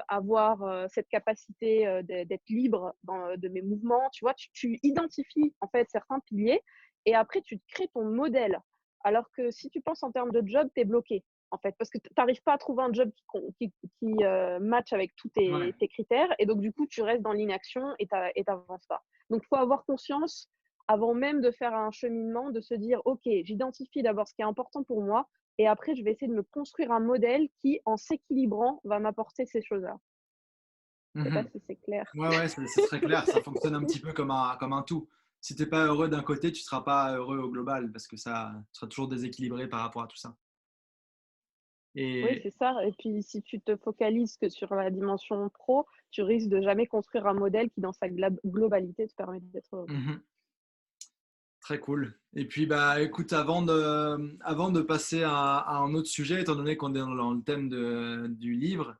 Speaker 2: avoir, cette capacité, d'être libre de mes mouvements, tu vois? Tu identifies, en fait, certains piliers et après tu te crées ton modèle. Alors que si tu penses en termes de job, tu es bloqué, en fait, parce que tu n'arrives pas à trouver un job qui match avec tous
Speaker 1: Ouais.
Speaker 2: tes critères et donc du coup, tu restes dans l'inaction et tu avances pas. Donc il faut avoir conscience, avant même de faire un cheminement, de se dire: «OK, j'identifie d'abord ce qui est important pour moi et après je vais essayer de me construire un modèle qui, en s'équilibrant, va m'apporter ces choses-là». Je sais pas
Speaker 1: Mmh.
Speaker 2: si c'est clair?
Speaker 1: Ouais, ouais, c'est très clair. Ça fonctionne un petit peu comme un tout. Si tu es pas heureux d'un côté, tu seras pas heureux au global parce que ça tu seras toujours déséquilibré par rapport à tout ça.
Speaker 2: Oui,
Speaker 1: Et
Speaker 2: c'est ça et puis si tu te focalises que sur la dimension pro, tu risques de jamais construire un modèle qui dans sa globalité te permet d'être heureux.
Speaker 1: mmh Très cool. Et puis, bah, écoute, avant de passer à un autre sujet, étant donné qu'on est dans le thème du livre,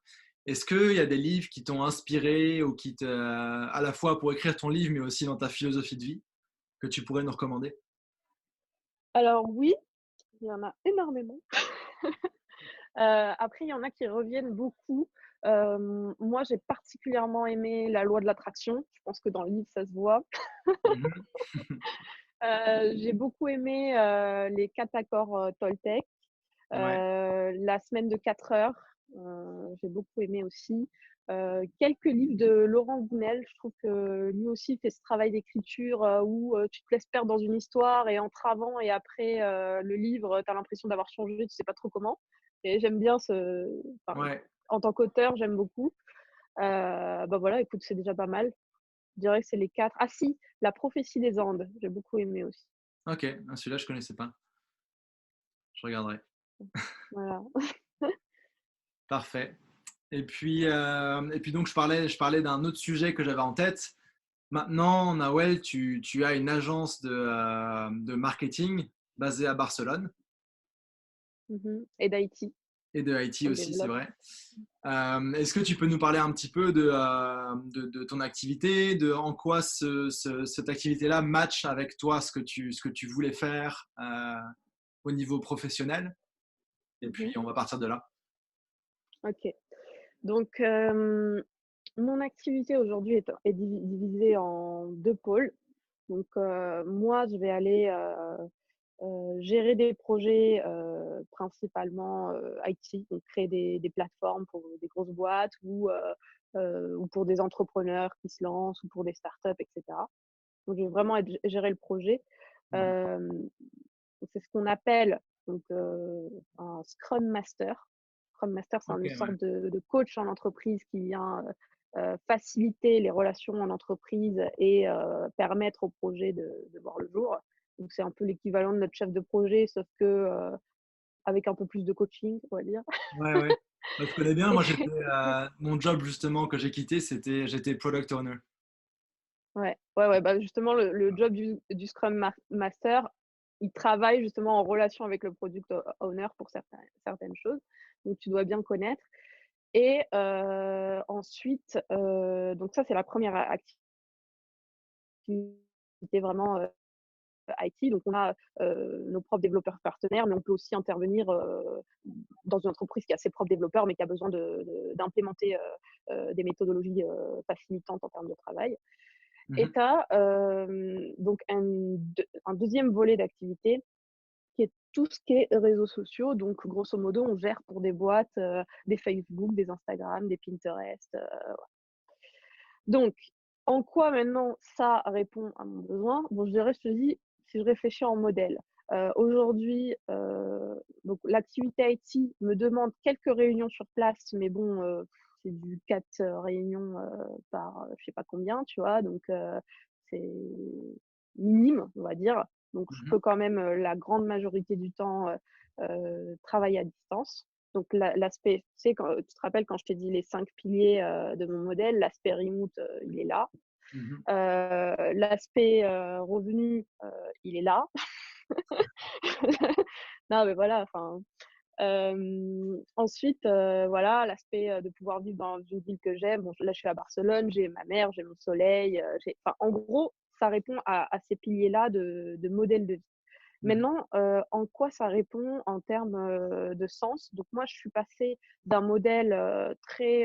Speaker 1: est-ce qu'il y a des livres qui t'ont inspiré ou à la fois pour écrire ton livre, mais aussi dans ta philosophie de vie, que tu pourrais nous recommander?
Speaker 2: Alors oui, il y en a énormément. Après il y en a qui reviennent beaucoup. Moi j'ai particulièrement aimé La loi de l'attraction. Je pense que dans le livre ça se voit.
Speaker 1: Mmh.
Speaker 2: J'ai beaucoup aimé, les 4 accords, Toltec.
Speaker 1: Ouais.
Speaker 2: La semaine de 4 heures, j'ai beaucoup aimé aussi. Quelques livres de Laurent Gounel, je trouve que lui aussi fait ce travail d'écriture, où, tu te laisses perdre dans une histoire et entre avant et après, le livre, tu as l'impression d'avoir changé, tu sais pas trop comment et j'aime bien enfin,
Speaker 1: Ouais.
Speaker 2: en tant qu'auteur, j'aime beaucoup. Bah, voilà, écoute, c'est déjà pas mal. Je dirais que c'est les 4. Ah si, La prophétie des Andes, j'ai beaucoup aimé aussi.
Speaker 1: OK. Ah, celui-là, je connaissais pas. Je regarderai.
Speaker 2: Voilà.
Speaker 1: Parfait. Et puis donc je parlais d'un autre sujet que j'avais en tête. Maintenant, Nawel, tu as une agence de marketing basée à Barcelone
Speaker 2: Mmh et d'Haïti,
Speaker 1: et de Haïti
Speaker 2: on
Speaker 1: aussi, c'est
Speaker 2: développe.
Speaker 1: vrai. Est-ce que tu peux nous parler un petit peu de ton activité, de en quoi cette activité-là match avec toi, ce que tu voulais faire au niveau professionnel? Et puis,
Speaker 2: Mmh.
Speaker 1: on va partir de là.
Speaker 2: OK. Donc, mon activité aujourd'hui est divisée en 2 pôles. Donc, moi, je vais aller, gérer des projets, principalement, IT, donc créer des plateformes pour des grosses boîtes ou pour des entrepreneurs qui se lancent ou pour des startups et cetera. Donc je vais vraiment gérer le projet.
Speaker 1: Mmh.
Speaker 2: Hem, c'est ce qu'on appelle donc, un Scrum Master. Scrum Master, c'est
Speaker 1: OK,
Speaker 2: une
Speaker 1: ouais.
Speaker 2: sorte de coach en entreprise qui vient, faciliter les relations en entreprise et permettre au projet de voir le jour. Donc c'est un peu l'équivalent de notre chef de projet, sauf que, avec un peu plus de coaching, on va dire.
Speaker 1: Ouais, ouais. Bah, je connais bien.
Speaker 2: Et
Speaker 1: Moi, mon job justement que j'ai quitté, j'étais product owner.
Speaker 2: ouais, ouais, ouais, bah, justement le job du Scrum Master, il travaille justement en relation avec le product owner pour certaines choses, donc tu dois bien connaître et ensuite, donc ça c'est la première activité vraiment, IT. Donc on a, nos propres développeurs partenaires, mais on peut aussi intervenir, dans une entreprise qui a ses propres développeurs, mais qui a besoin d'implémenter, des méthodologies, facilitantes en termes de travail. Et
Speaker 1: Mmh.
Speaker 2: tu as, donc un 2e volet d'activité qui est tout ce qui est réseaux sociaux. Donc grosso modo, on gère pour des boîtes, des Facebook, des Instagram, des Pinterest, voilà. Donc En quoi maintenant ça répond à mon besoin? Bon, je dirais, je te dis, si je réfléchis en modèle, aujourd'hui, donc l'activité IT me demande quelques réunions sur place, mais bon, c'est du 4 réunions, par, je sais pas combien, tu vois? Donc c'est minime, on va dire. Donc je
Speaker 1: Mmh.
Speaker 2: peux quand même, la grande majorité du temps, travailler à distance. Donc l'aspect, tu sais, quand tu te rappelles quand je t'ai dit les 5 piliers, de mon modèle, l'aspect remote, il est là.
Speaker 1: Mmh.
Speaker 2: L'aspect, revenu, il est là. Non, mais voilà, enfin, ensuite, voilà, l'aspect, de pouvoir vivre dans une ville que j'aime. Bon, là, je suis à Barcelone, j'ai ma mer, j'ai mon soleil, j'ai enfin, en gros, ça répond à ces piliers-là de modèle de vie.
Speaker 1: Mmh.
Speaker 2: Maintenant, en quoi ça répond en termes, de sens? Donc moi, je suis passée d'un modèle, très,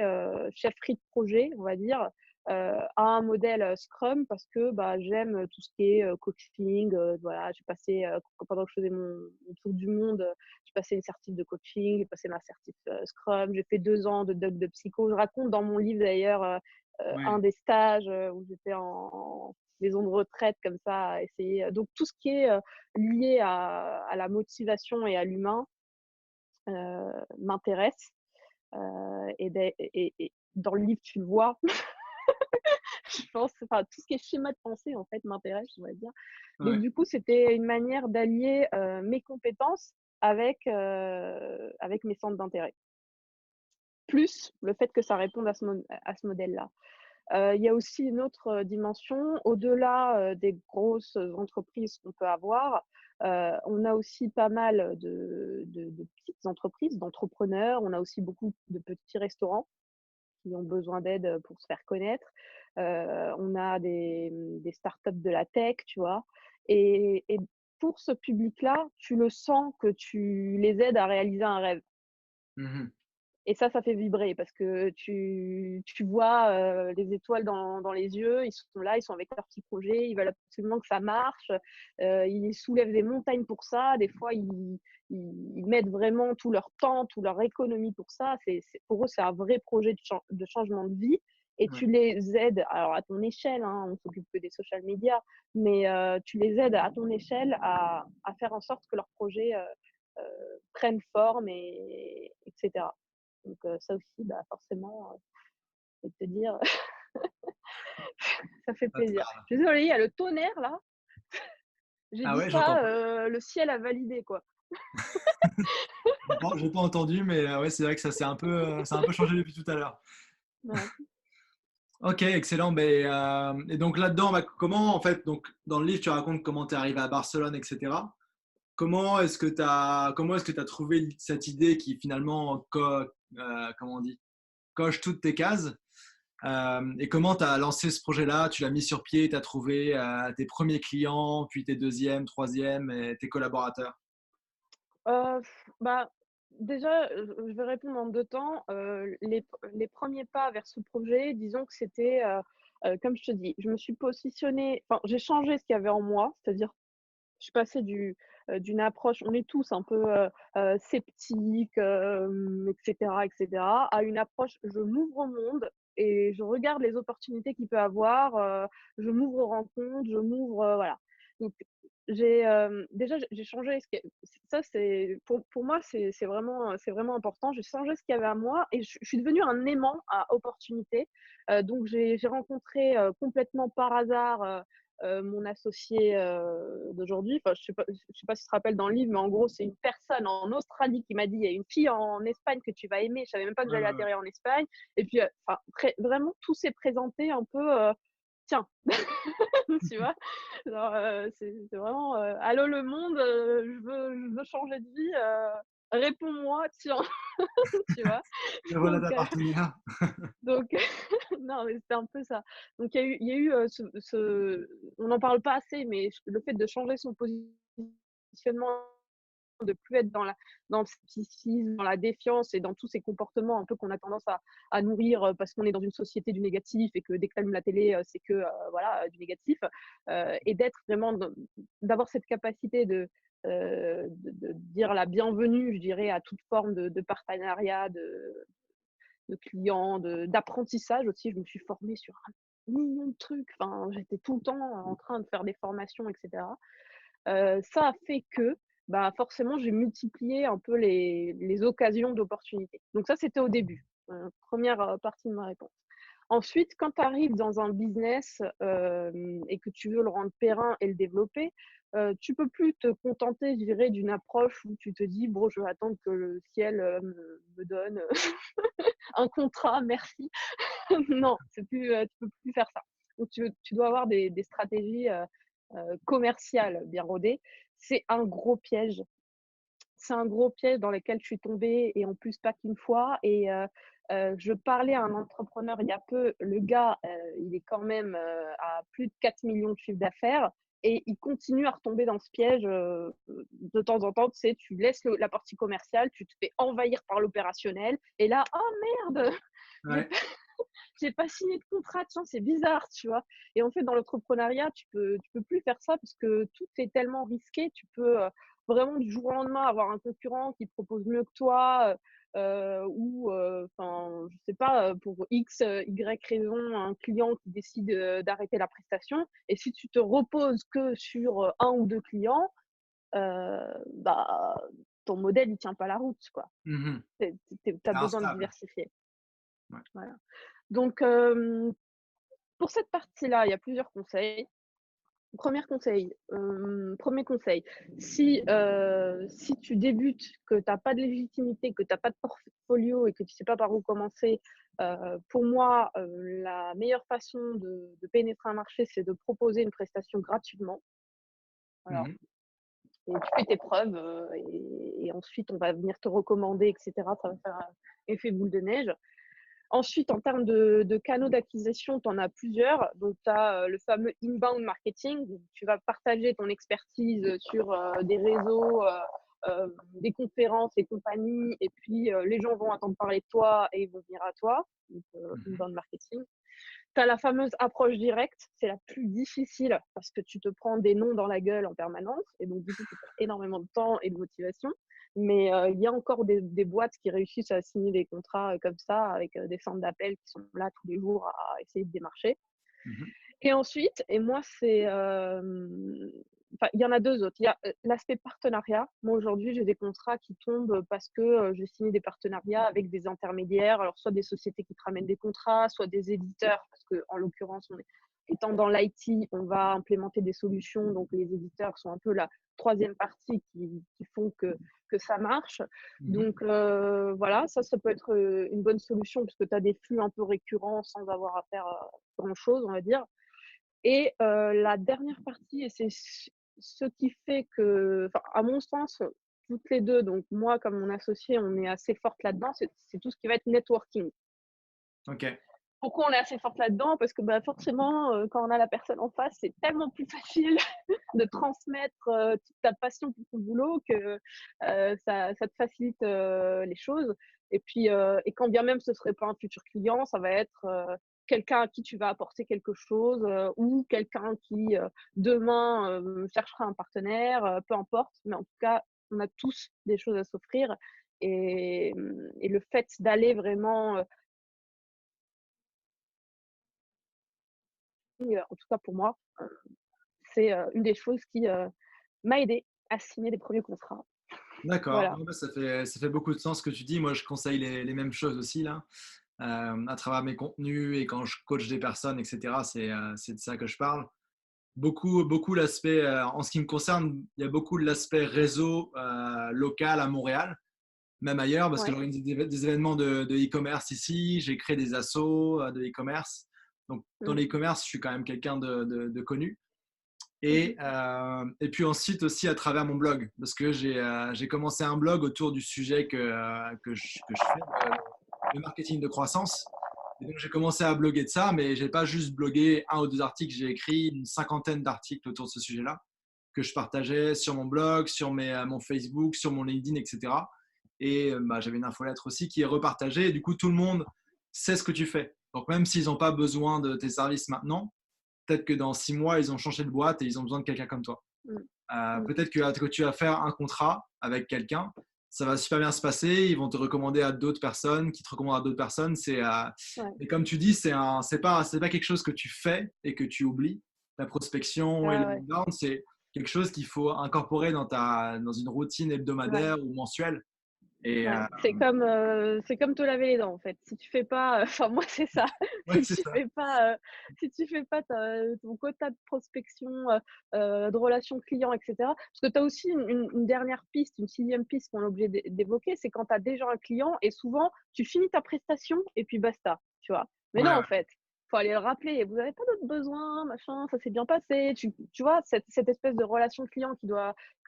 Speaker 2: chefferie de projet, on va dire, à un modèle, Scrum parce que, bah, j'aime, tout ce qui est, coaching, voilà. J'ai passé, pendant que je faisais mon tour du monde, j'ai passé une certif de coaching, j'ai passé ma certif, Scrum, j'ai fait 2 ans de doc de psycho. Je raconte dans mon livre d'ailleurs, un
Speaker 1: Ouais.
Speaker 2: des stages, où j'étais en maison de retraite comme ça à essayer, donc tout ce qui est, lié à la motivation et à l'humain, m'intéresse, et dans le livre, tu le vois, je pense, enfin, tout ce qui est schéma de pensée, en fait, m'intéresse, on va dire. Donc
Speaker 1: Ouais.
Speaker 2: du coup, c'était une manière d'allier, mes compétences avec mes centres d'intérêt, plus le fait que ça réponde à ce modèle-là. Il y a aussi une autre, dimension, au-delà, des grosses entreprises qu'on peut avoir, on a aussi pas mal de petites entreprises, d'entrepreneurs. On a aussi beaucoup de petits restaurants qui ont besoin d'aide, pour se faire connaître. On a des startups de la tech, tu vois? Et pour ce public-là, tu le sens que tu les aides à réaliser un rêve.
Speaker 1: Mmh.
Speaker 2: Et ça fait vibrer parce que tu vois, les étoiles dans les yeux, ils sont là, ils sont avec leur petit projet, ils veulent absolument que ça marche, ils soulèvent des montagnes pour ça. Des fois, ils mettent vraiment tout leur temps, toute leur économie pour ça. C'est pour eux, c'est un vrai projet de changement de vie et
Speaker 1: Ouais.
Speaker 2: tu les aides, alors à ton échelle, hein, on s'occupe que des social media, mais tu les aides à ton échelle à faire en sorte que leur projet, prenne forme et cetera. Donc ça aussi, bah, forcément, je vais te dire, ça fait
Speaker 1: Ça te
Speaker 2: plaisir.
Speaker 1: parle.
Speaker 2: Je suis désolée, il y a le tonnerre là, j'ai
Speaker 1: Ah
Speaker 2: dit
Speaker 1: ouais, j'entends
Speaker 2: ça,
Speaker 1: pas.
Speaker 2: le ciel a validé quoi.
Speaker 1: J'ai pas entendu, mais ouais, c'est vrai que ça a un peu changé depuis tout à l'heure.
Speaker 2: Ouais.
Speaker 1: OK, excellent. Beh, et donc là-dedans, bah, comment en fait, donc dans le livre, tu racontes comment tu es arrivé à Barcelone et cetera. Comment est-ce que tu as trouvé cette idée qui finalement comment on dit? Coche toutes tes cases? Et comment tu as lancé ce projet-là? Tu l'as mis sur pied, tu as trouvé, tes premiers clients, puis tes deuxièmes, troisièmes et tes collaborateurs?
Speaker 2: Heu, bah, déjà, je vais répondre en 2 temps. Les 1 pas vers ce projet, disons que c'était, comme je te dis, je me suis positionnée, enfin, j'ai changé ce qu'il y avait en moi, c'est-à-dire je suis passée d'une approche, on est tous un peu, sceptiques, et cetera, à une approche, je m'ouvre au monde et je regarde les opportunités qu'il peut avoir, je m'ouvre aux rencontres, je m'ouvre, voilà. Donc déjà j'ai changé ce qui ça c'est pour moi c'est vraiment important. J'ai changé ce qu'il y avait à moi et je suis devenue un aimant à opportunités. Donc j'ai rencontré, complètement par hasard, mon associé, d'aujourd'hui. Enfin, je sais pas si tu te rappelles dans le livre, mais en gros, c'est une personne en Australie qui m'a dit: «Il y a une fille en Espagne que tu vas aimer». Je savais même pas que
Speaker 1: Ouais,
Speaker 2: j'allais
Speaker 1: ouais, ouais.
Speaker 2: atterrir en Espagne et puis, enfin, vraiment tout s'est présenté un peu, tiens, tu vois? Genre, c'est vraiment, «Allô le monde, je veux changer de vie, réponds-moi, tiens», tu vois?
Speaker 1: Et voilà
Speaker 2: Donc,
Speaker 1: ta partenaire.
Speaker 2: donc non, mais c'était un peu ça. Donc il y a eu, on n'en parle pas assez, mais le fait de changer son positionnement, de plus être dans le scepticisme, dans la défiance et dans tous ces comportements un peu qu'on a tendance à nourrir, parce qu'on est dans une société du négatif et que dès que tu allumes la télé, c'est que, voilà, du négatif, et d'être vraiment d'avoir cette capacité de dire la bienvenue, je dirais, à toute forme de partenariat, de clients, d'apprentissage aussi. Je me suis formée sur millions de trucs, enfin, j'étais tout le temps en train de faire des formations et cetera. Ça a fait que, bah, forcément, j'ai multiplié un peu les occasions d'opportunités. Donc ça, c'était au début, 1re, partie de ma réponse. Ensuite, quand tu arrives dans un business, et que tu veux le rendre périn et le développer, tu peux plus te contenter, je dirais, d'une approche où tu te dis: «Bon, je vais attendre que le ciel, me donne un contrat, merci». Non, c'est plus, tu peux plus faire ça. Donc tu dois avoir des stratégies, commerciales bien rodées. C'est un gros piège. C'est un gros piège dans lequel je suis tombée et en plus pas qu'une fois et je parlais à un entrepreneur il y a peu, le gars, il est quand même, à plus de 4 millions de chiffre d'affaires et il continue à retomber dans ce piège, de temps en temps, tu sais, tu laisses la partie commerciale, tu te fais envahir par l'opérationnel et là: «Oh merde! J'ai
Speaker 1: Ouais.
Speaker 2: pas j'ai pas signé de contrat, tiens, c'est bizarre», tu vois? Et en fait, dans l'entrepreneuriat, tu peux plus faire ça parce que tout est tellement risqué. Tu peux, vraiment du jour au lendemain avoir un concurrent qui propose mieux que toi, ou, enfin, je sais pas, pour X, Y raison, un client qui décide, d'arrêter la prestation et si tu te reposes que sur, 1 ou 2 clients, bah, ton modèle, il tient pas la route, quoi.
Speaker 1: Mmh.
Speaker 2: Tu as
Speaker 1: C'est
Speaker 2: besoin de
Speaker 1: instable.
Speaker 2: diversifier,
Speaker 1: Ouais.
Speaker 2: voilà. Donc, pour cette partie-là, il y a plusieurs conseils. 1er conseil, si tu débutes, que tu as pas de légitimité, que tu as pas de portfolio et que tu sais pas par où commencer, pour moi, la meilleure façon de pénétrer un marché, c'est de proposer une prestation gratuitement. Alors
Speaker 1: Mmh.
Speaker 2: et tu fais tes preuves, et ensuite on va venir te recommander et cetera. Ça va faire un effet boule de neige. Ensuite, en termes de canaux d'acquisition, tu en as plusieurs. Donc, tu as le fameux inbound marketing. Où tu vas partager ton expertise sur des réseaux, des conférences et compagnie. Et puis, les gens vont entendre parler de toi et ils vont venir à toi. Donc,
Speaker 1: Mmh.
Speaker 2: inbound marketing. Tu as la fameuse approche directe. C'est la plus difficile parce que tu te prends des noms dans la gueule en permanence. Et donc, du coup, tu perds énormément de temps et de motivation. Mais il y a encore des boîtes qui réussissent à signer des contrats comme ça, avec des centres d'appel qui sont là tous les jours à essayer de démarcher.
Speaker 1: Mmh.
Speaker 2: Et ensuite, et moi, c'est, enfin, il y en a 2 autres. Il y a, l'aspect partenariat. Moi, aujourd'hui, j'ai des contrats qui tombent parce que, j'ai signé des partenariats avec des intermédiaires, alors soit des sociétés qui te ramènent des contrats, soit des éditeurs, parce qu'en l'occurrence, on est étant dans l'IT, on va implémenter des solutions, donc les éditeurs sont un peu la troisième partie qui font que ça marche.
Speaker 1: Mmh.
Speaker 2: Donc, voilà, ça peut être, une bonne solution puisque tu as des flux un peu récurrents sans avoir à faire, grand chose, on va dire. Et la dernière partie, et c'est ce qui fait que, enfin, à mon sens, toutes les 2, donc moi comme mon associé, on est assez fortes là-dedans, c'est tout ce qui va être networking.
Speaker 1: OK.
Speaker 2: Pourquoi on est assez forte là-dedans? Parce que, bah, forcément, quand on a la personne en face, c'est tellement plus facile de transmettre, toute ta passion pour ton boulot que, ça te facilite, les choses. Et puis, et quand bien même ce serait pas un futur client, ça va être, quelqu'un à qui tu vas apporter quelque chose, ou quelqu'un qui, demain, cherchera un partenaire, peu importe. Mais en tout cas, on a tous des choses à s'offrir et le fait d'aller vraiment, en tout cas pour moi, c'est, une des choses qui, m'a aidée à signer les premiers contrats.
Speaker 1: D'accord.
Speaker 2: Voilà.
Speaker 1: Ouais, bah, ça fait beaucoup de sens ce que tu dis. Moi, je conseille les mêmes choses aussi là, à travers mes contenus et quand je coach des personnes et cetera, c'est de ça que je parle. Beaucoup l'aspect, en ce qui me concerne, il y a beaucoup de l'aspect réseau, local à Montréal, même ailleurs parce que
Speaker 2: Ouais.
Speaker 1: j'organise des événements de e-commerce ici, j'ai créé des assos, de e-commerce. Donc dans
Speaker 2: Mmh.
Speaker 1: l'e-commerce, je suis quand même quelqu'un de connu.
Speaker 2: Mmh mh.
Speaker 1: Et puis ensuite aussi à travers mon blog, parce que j'ai commencé un blog autour du sujet que je fais, le marketing de croissance. Et donc j'ai commencé à bloguer de ça, mais j'ai pas juste blogué un ou deux articles, j'ai écrit une cinquantaine d'articles autour de ce sujet-là, que je partageais sur mon blog, sur mon Facebook, sur mon LinkedIn, etc. Et bah, j'avais une infolettre aussi qui est repartagée, et du coup tout le monde sait ce que tu fais. Donc même s'ils n'ont pas besoin de tes services maintenant, peut-être que dans 6 mois, ils ont changé de boîte et ils ont besoin de quelqu'un comme toi.
Speaker 2: Mmh. Mmh.
Speaker 1: Peut-être que tu vas faire un contrat avec quelqu'un ça va super bien se passer. Ils vont te recommander à d'autres personnes, qui te recommandent à d'autres personnes.
Speaker 2: Ouais.
Speaker 1: Et comme tu dis, c'est pas quelque chose que tu fais et que tu oublies. La prospection et
Speaker 2: Ah ouais.
Speaker 1: l'inbound, c'est quelque chose qu'il faut incorporer dans une routine
Speaker 2: Ouais.
Speaker 1: hebdomadaire ou mensuelle. Et
Speaker 2: Ouais, c'est comme te laver les dents, en fait. Si tu fais pas, enfin moi c'est ça.
Speaker 1: ouais, c'est ça.
Speaker 2: Si tu fais pas ton quota de prospection, de relations clients et cetera. Parce que tu as aussi une dernière piste, une sixième piste qu'on est obligé d'évoquer, c'est quand tu as déjà un client et souvent tu finis ta prestation et puis basta, tu vois? Mais
Speaker 1: Ouais,
Speaker 2: non,
Speaker 1: ouais.
Speaker 2: en fait, faut aller le rappeler: «Vous avez pas d'autres besoins, machin, ça s'est bien passé». Tu vois? Cette espèce de relation client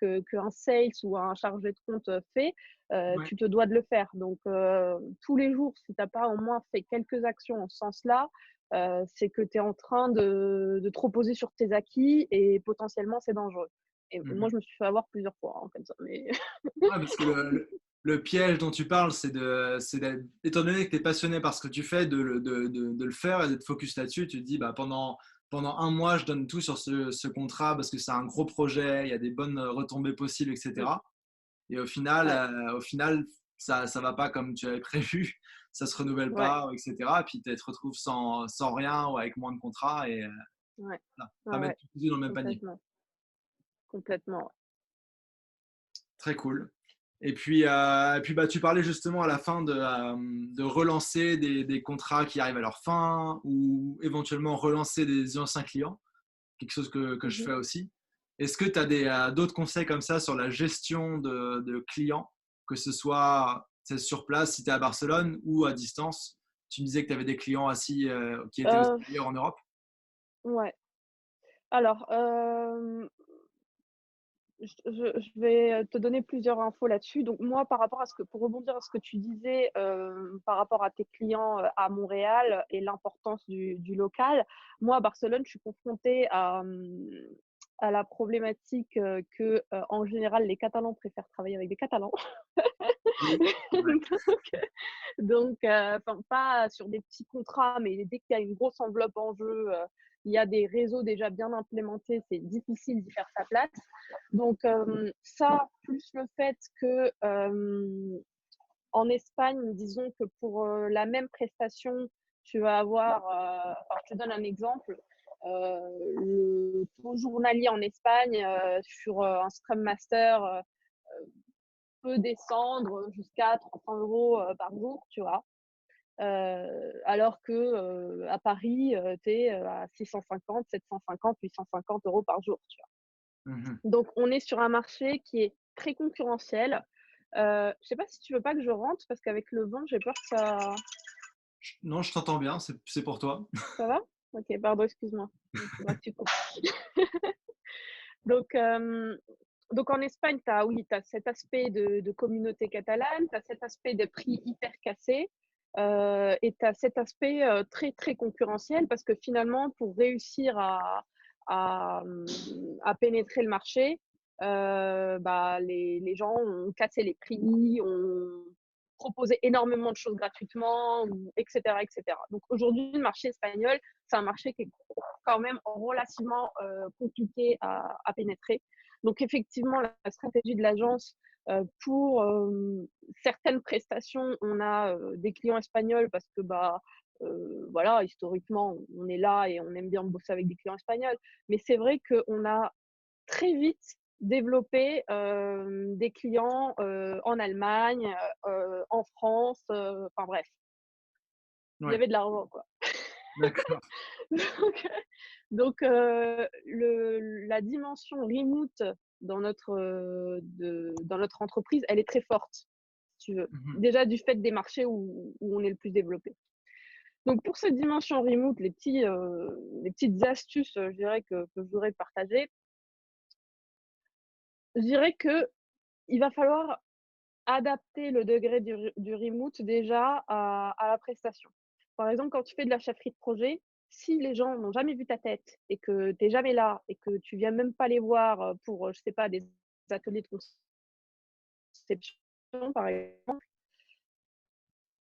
Speaker 2: qu'un sales ou un chargé de compte, fait,
Speaker 1: Ouais.
Speaker 2: tu te dois de le faire. Donc, tous les jours, si tu as pas au moins fait quelques actions en ce sens-là, c'est que tu es en train de te reposer sur tes acquis et potentiellement c'est dangereux. Et moi,
Speaker 1: Mhm.
Speaker 2: je me suis fait avoir plusieurs fois, hein, comme ça, mais
Speaker 1: Ouais, parce que le piège dont tu parles, étant donné que tu es passionné par ce que tu fais, de le faire et d'être focus là-dessus. Tu te dis, bah, pendant un mois, je donne tout sur ce contrat parce que c'est un gros projet, il y a des bonnes retombées possibles,
Speaker 2: mmh,
Speaker 1: etc. Et
Speaker 2: ouais,
Speaker 1: au final ça va pas comme tu avais prévu, ça se renouvelle
Speaker 2: ouais,
Speaker 1: pas, etc. Et puis tu te retrouves sans rien ou avec moins de contrats et
Speaker 2: ouais,
Speaker 1: voilà,
Speaker 2: ouais,
Speaker 1: pas
Speaker 2: ouais,
Speaker 1: mettre tout le dans le même panier.
Speaker 2: complètement, complètement,
Speaker 1: Très cool. Et puis bah, tu parlais justement à la fin de relancer des contrats qui arrivent à leur fin ou éventuellement relancer des anciens clients, quelque chose que
Speaker 2: ouais.
Speaker 1: je
Speaker 2: Mmh.
Speaker 1: fais aussi. Est-ce que tu as d'autres conseils comme ça sur la gestion de clients, que ce soit c'est sur place si tu es à Barcelone ou à distance? Tu me disais que tu avais des clients assis qui étaient aussi ailleurs en Europe.
Speaker 2: Ouais. Alors, je vais te donner plusieurs infos là-dessus. Donc moi, par rapport à pour rebondir à ce que tu disais, par rapport à tes clients, à Montréal et l'importance du local. Moi, à Barcelone, je suis confrontée à la problématique, en général, les Catalans préfèrent travailler avec des Catalans.
Speaker 1: Oui, ouais.
Speaker 2: Enfin, pas sur des petits contrats, mais dès qu'il y a une grosse enveloppe en jeu, il y a des réseaux déjà bien implémentés, c'est difficile d'y faire sa place. Donc, ça, plus le fait que, en Espagne, disons que pour la même prestation, tu vas avoir, alors je te donne un exemple, le taux journalier en Espagne sur un Scrum Master peut descendre jusqu'à 300 euros par jour, tu vois. Alors que à Paris, tu es à 650, 750, 850 euros par jour, tu vois.
Speaker 1: Mhm.
Speaker 2: Donc, on est sur un marché qui est très concurrentiel. Je sais pas si tu veux pas que je rentre parce qu'avec le vent, j'ai peur que ça.
Speaker 1: Non, je t'entends bien, c'est pour toi.
Speaker 2: Ça va? Ok, pardon, excuse-moi. Il faudra que tu coupes. Donc, donc en Espagne, oui, tu as cet aspect de communauté catalane, tu as cet aspect de prix hyper cassé, et tu as cet aspect très, très concurrentiel parce que finalement, pour réussir à pénétrer le marché, bah, les gens ont cassé les prix, ont proposé énormément de choses gratuitement, etc., etc. Donc aujourd'hui, le marché espagnol, c'est un marché qui est quand même relativement compliqué à pénétrer. Donc effectivement, la stratégie de l'agence pour certaines prestations, on a des clients espagnols parce que bah voilà, historiquement, on est là et on aime bien bosser avec des clients espagnols. Mais c'est vrai qu'on a très vite développé des clients en Allemagne, en France, enfin bref, il y
Speaker 1: Ouais,
Speaker 2: avait de l'argent quoi.
Speaker 1: d'accord.
Speaker 2: Donc, la dimension remote dans notre entreprise, elle est très forte, si tu veux.
Speaker 1: Mhm.
Speaker 2: Déjà du fait des marchés où on est le plus développé. Donc pour cette dimension remote, les petites astuces, je dirais que je voudrais partager, je dirais que il va falloir adapter le degré du remote déjà à la prestation. Par exemple, quand tu fais de la chefferie de projet, si les gens n'ont jamais vu ta tête et que tu es jamais là et que tu viens même pas les voir, pour, je sais pas, des ateliers de conception, par exemple,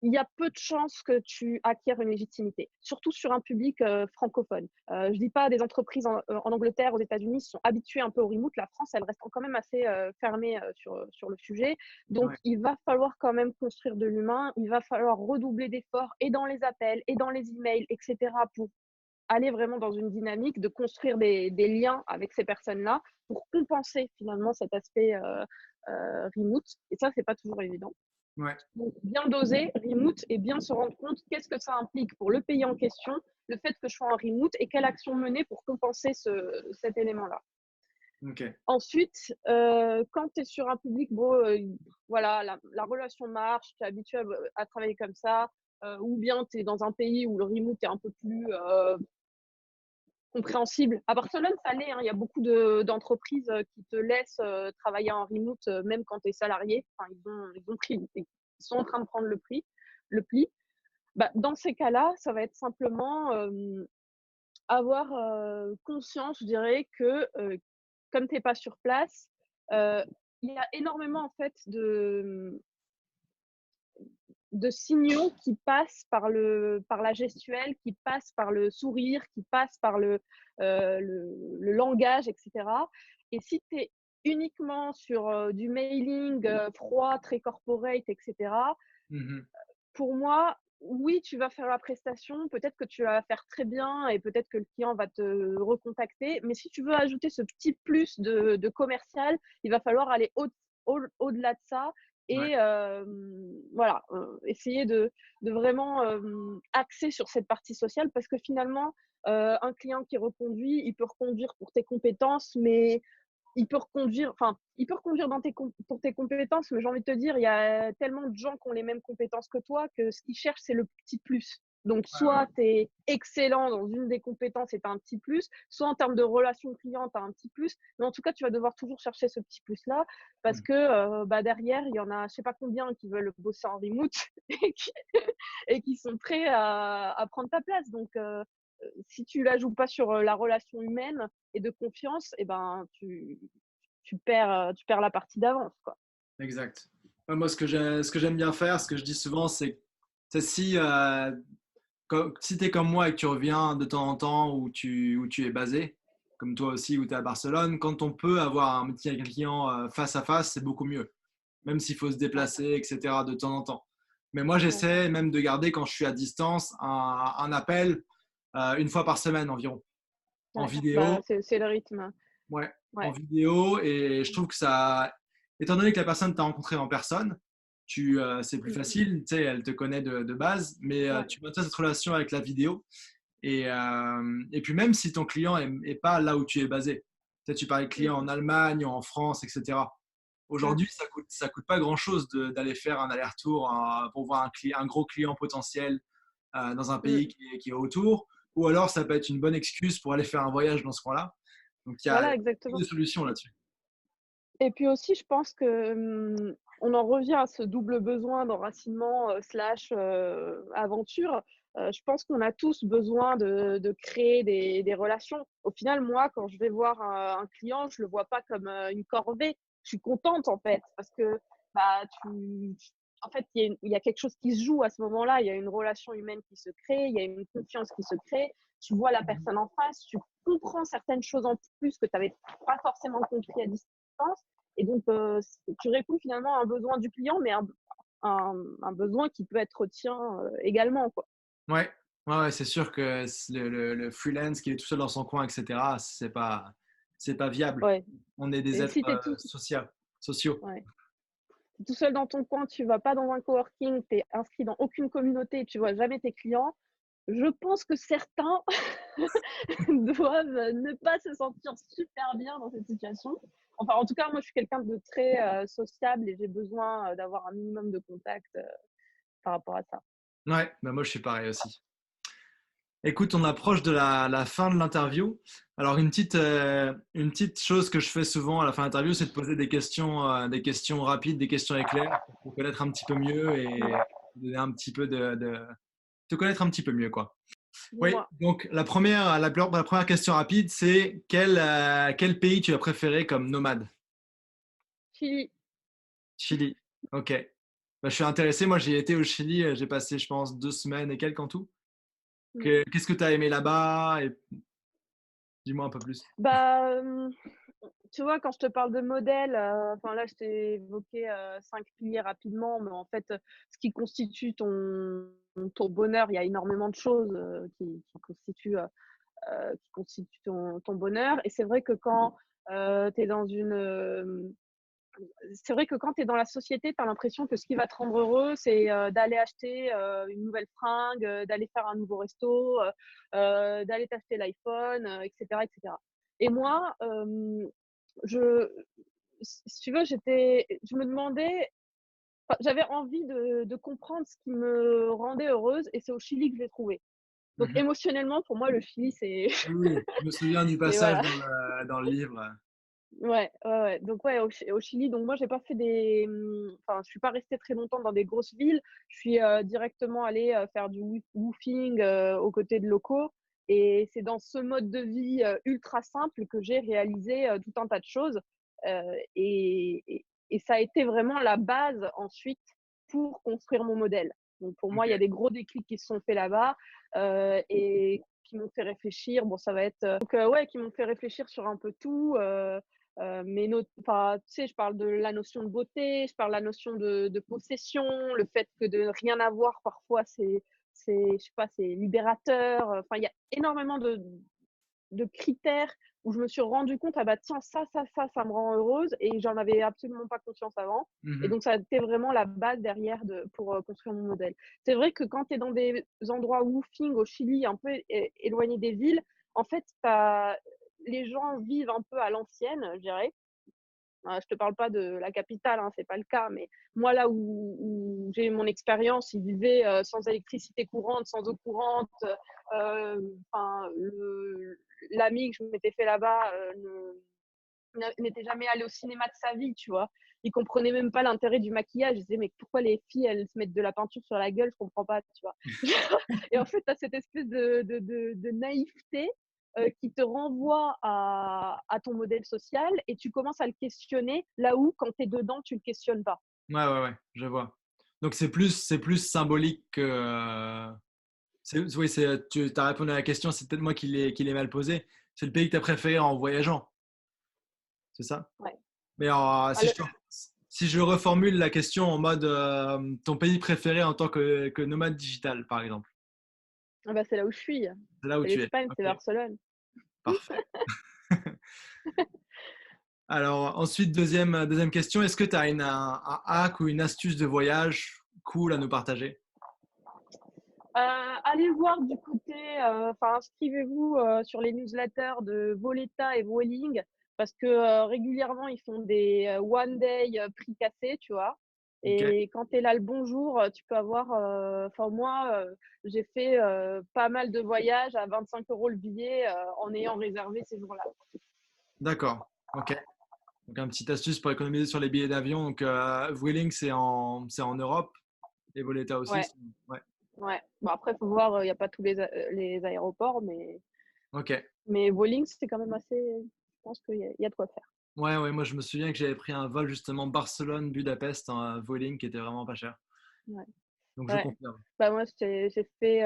Speaker 2: il y a peu de chances que tu acquières une légitimité, surtout sur un public francophone. Je dis pas des entreprises en Angleterre, aux États-Unis sont habituées un peu au remote. La France, elle reste quand même assez fermée sur le sujet. Donc,
Speaker 1: Ouais,
Speaker 2: il va falloir quand même construire de l'humain. Il va falloir redoubler d'efforts et dans les appels et dans les emails, etc. pour aller vraiment dans une dynamique de construire des liens avec ces personnes-là pour compenser finalement cet aspect remote. Et ça, c'est pas toujours évident.
Speaker 1: ouais,
Speaker 2: Donc, bien doser, remote, et bien se rendre compte qu'est-ce que ça implique pour le pays en question, le fait que je sois en remote et quelle action mener pour compenser cet élément-là.
Speaker 1: ok.
Speaker 2: Ensuite, quand tu es sur un public, voilà, la relation marche, tu es habitué à travailler comme ça, ou bien tu es dans un pays où le remote est un peu plus compréhensible. À Barcelone, ça l'est, hein, il y a beaucoup d'entreprises qui te laissent travailler en remote, même quand tu es salarié. Enfin, ils sont en train de prendre le pli. Bah, dans ces cas-là, ça va être simplement avoir conscience, je dirais, que comme tu n'es pas sur place, euh, il y a énormément en fait de signaux qui passent par la gestuelle, qui passent par le sourire, qui passent par le langage, etc. Et si tu es uniquement sur du mailing froid, très corporate, etc.,
Speaker 1: Mhm.
Speaker 2: pour moi, oui, tu vas faire la prestation, peut-être que tu vas la faire très bien et peut-être que le client va te recontacter, mais si tu veux ajouter ce petit plus de commercial, il va falloir aller au-delà de ça
Speaker 1: Ouais,
Speaker 2: et voilà, essayer de vraiment axer sur cette partie sociale parce que finalement, un client qui reconduit, il peut reconduire pour tes compétences, mais il peut reconduire pour tes compétences, mais j'ai envie de te dire, il y a tellement de gens qui ont les mêmes compétences que toi que ce qu'ils cherchent, c'est le petit plus. Donc,
Speaker 1: ouais, ouais.
Speaker 2: soit tu es excellent dans une des compétences et tu as un petit plus, soit en termes de relation client, tu as un petit plus, mais en tout cas, tu vas devoir toujours chercher ce petit plus-là parce
Speaker 1: Mhm.
Speaker 2: que bah, derrière, il y en a, je sais pas combien, qui veulent bosser en remote et qui sont prêts à prendre ta place. Donc, si tu la joues pas sur la relation humaine et de confiance, et ben tu perds la partie d'avance, quoi.
Speaker 1: Exact. Ouais, moi, ce que j'aime bien faire, ce que je dis souvent, c'est si, si tu es comme moi et que tu reviens de temps en temps où tu es basé, comme toi aussi, où tu es à Barcelone, quand on peut avoir un petit client face à face, c'est beaucoup mieux, même s'il faut se
Speaker 2: Ouais,
Speaker 1: déplacer, etc., de temps en temps. Mais moi,
Speaker 2: ouais,
Speaker 1: j'essaie même de garder, quand je suis à distance, un appel une fois par semaine environ, en
Speaker 2: ouais.
Speaker 1: vidéo.
Speaker 2: Bah, c'est le rythme.
Speaker 1: Ouais, en
Speaker 2: Ouais.
Speaker 1: vidéo. Et je trouve que ça, étant donné que la personne t'a rencontré en personne, c'est plus
Speaker 2: Mmh.
Speaker 1: facile, tu sais, elle te connaît de base, mais
Speaker 2: Ouais.
Speaker 1: tu maintiens cette relation avec la vidéo. Et puis même si ton client est pas là où tu es basé, tu sais, tu parles de
Speaker 2: Mmh.
Speaker 1: clients en Allemagne, en France, etc.
Speaker 2: Ouais.
Speaker 1: Aujourd'hui, ça coûte pas grand-chose d'aller faire un aller-retour pour voir un gros client potentiel dans un pays
Speaker 2: Mmh.
Speaker 1: qui est autour. Ou alors, ça peut être une bonne excuse pour aller faire un voyage dans ce coin-là. Donc, il y a
Speaker 2: Voilà,
Speaker 1: des
Speaker 2: exactement.
Speaker 1: solutions là-dessus.
Speaker 2: Et puis aussi, je pense que, on en revient à ce double besoin d'enracinement, slash, aventure. Je pense qu'on a tous besoin de créer des relations. Au final, moi, quand je vais voir un client, je le vois pas comme, une corvée. Je suis contente, en fait, parce que, bah, en fait, il y a quelque chose qui se joue à ce moment-là. Il y a une relation humaine qui se crée, il y a une confiance qui se crée. Tu vois la personne en face, tu comprends certaines choses en plus que tu avais pas forcément compris à distance. Et donc, tu réponds finalement à un besoin du client, mais un besoin qui peut être tien également, quoi.
Speaker 1: Ouais, ouais, ouais, c'est sûr que le freelance qui est tout seul dans son coin, etc., c'est pas viable.
Speaker 2: Ouais.
Speaker 1: On est des
Speaker 2: Et
Speaker 1: êtres
Speaker 2: si tu es tout,
Speaker 1: sociaux.
Speaker 2: ouais, tout seul dans ton coin, tu vas pas dans un coworking, tu es inscrit dans aucune communauté, tu vois jamais tes clients, je pense que certains doivent ne pas se sentir super bien dans cette situation. Enfin, en tout cas, moi, je suis quelqu'un de très sociable et j'ai besoin d'avoir un minimum de contact par rapport à ça.
Speaker 1: Ouais, bah moi je suis pareil aussi. Écoute, on approche de la fin de l'interview. Alors, une petite chose que je fais souvent à la fin de l'interview, c'est de poser des questions rapides, des questions éclairs pour te connaître un petit peu mieux et donner un petit peu te connaître un petit peu mieux, quoi. Oui,
Speaker 2: Dis-moi,
Speaker 1: donc la première question rapide, c'est quel pays tu as préféré comme nomade?
Speaker 2: Chili.
Speaker 1: Chili. Ok. Bah, je suis intéressé. Moi, j'ai été au Chili. J'ai passé, je pense, 2 semaines et quelques en tout.
Speaker 2: Mmh.
Speaker 1: Qu'est-ce que tu as aimé là-bas? Et dis-moi un peu plus.
Speaker 2: Bah, tu vois, quand je te parle de modèle, enfin là, je t'ai évoqué, 5 piliers rapidement, mais en fait, ce qui constitue ton bonheur, il y a énormément de choses, qui constituent ton bonheur et c'est vrai que quand, tu es dans une, c'est vrai que quand tu es dans la société, tu as l'impression que ce qui va te rendre heureux, c'est, d'aller acheter, une nouvelle fringue, d'aller faire un nouveau resto, d'aller t'acheter l'iPhone, et cetera et cetera. Et moi, je si tu veux, je me demandais, enfin, j'avais envie de comprendre ce qui me rendait heureuse et c'est au Chili que je l'ai trouvé. Donc
Speaker 1: Mmh.
Speaker 2: émotionnellement, pour moi, le Chili, c'est
Speaker 1: Oui, oui, je me souviens du
Speaker 2: c'est
Speaker 1: passage
Speaker 2: voilà.
Speaker 1: dans le livre.
Speaker 2: Ouais, ouais, ouais. Donc ouais, au Chili, donc moi j'ai pas fait des, enfin je suis pas restée très longtemps dans des grosses villes. Je suis, directement allée, faire du woofing, aux côtés de locaux et c'est dans ce mode de vie, ultra simple que j'ai réalisé, tout un tas de choses, et ça a été vraiment la base ensuite pour construire mon modèle. Donc pour moi, il y a
Speaker 1: OK.
Speaker 2: des gros déclics qui se sont faits là-bas, et qui m'ont fait réfléchir. Bon, ça va être, ouais, qui m'ont fait réfléchir sur un peu tout, mais enfin, tu sais, je parle de la notion de beauté, je parle de la notion de possession, le fait que de rien avoir parfois, je sais pas, c'est libérateur. Enfin, il y a énormément de critères où je me suis rendu compte, ah bah tiens, ça me rend heureuse et j'en avais absolument pas conscience avant. Et
Speaker 1: Mmh.
Speaker 2: donc, ça a été vraiment la base derrière pour construire mon modèle. C'est vrai que quand tu es dans des endroits woofing au Chili, un peu éloignés des villes, en fait, les gens vivent un peu à l'ancienne, je dirais. Je te parle pas de la capitale, hein, c'est pas le cas, mais moi là où j'ai eu mon expérience, ils vivaient, sans électricité courante, sans eau courante, enfin l'ami que je m'étais fait là-bas, n'était jamais allé au cinéma de sa vie, tu vois? Il comprenait même pas l'intérêt du maquillage. Il disait: «Mais pourquoi les filles, elles se mettent de la peinture sur la gueule? Je comprends pas», tu vois? Et en fait, tu as cette espèce de naïveté, qui te renvoie à ton modèle social et tu commences à le questionner, là où quand tu es dedans, tu le questionnes pas.
Speaker 1: Ouais, ouais, ouais, je vois. Donc c'est plus symbolique que, oui, tu as répondu à la question, c'est peut-être moi qui l'ai mal posée. C'est le pays que tu as préféré en voyageant, c'est ça?
Speaker 2: Ouais.
Speaker 1: Mais
Speaker 2: Ah le
Speaker 1: si je reformule la question en mode, ton pays préféré en tant que nomade digital, par exemple?
Speaker 2: ah bah, c'est là où je suis.
Speaker 1: C'est là où
Speaker 2: C'est
Speaker 1: tu es?
Speaker 2: l'Espagne, c'est
Speaker 1: OK,
Speaker 2: Barcelone.
Speaker 1: parfait. Alors ensuite, deuxième question, est-ce que tu as un hack ou une astuce de voyage cool à nous partager?
Speaker 2: Allez voir du côté, enfin inscrivez-vous, sur les newsletters de Voleta et Vueling parce que, régulièrement ils font des, one day, prix cassés, tu vois?
Speaker 1: OK,
Speaker 2: Et quand tu es là le bon jour, tu peux avoir, enfin moi, j'ai fait, pas mal de voyages à 25 € le billet, en ayant réservé ces jours-là.
Speaker 1: d'accord, OK. Donc un petite astuce pour économiser sur les billets d'avion. Donc, Vueling, c'est en Europe et Voleta aussi.
Speaker 2: Ouais,
Speaker 1: Ouais.
Speaker 2: ouais. Bon après faut voir, il y a pas tous les aéroports,
Speaker 1: OK.
Speaker 2: mais Vueling c'est quand même assez, je pense qu'il y a de quoi faire.
Speaker 1: Ouais, ouais, moi je me souviens que j'avais pris un vol justement Barcelone-Budapest en Vueling qui était vraiment pas cher.
Speaker 2: Ouais.
Speaker 1: Donc je
Speaker 2: Ouais.
Speaker 1: confirme.
Speaker 2: Bah, moi, j'ai fait,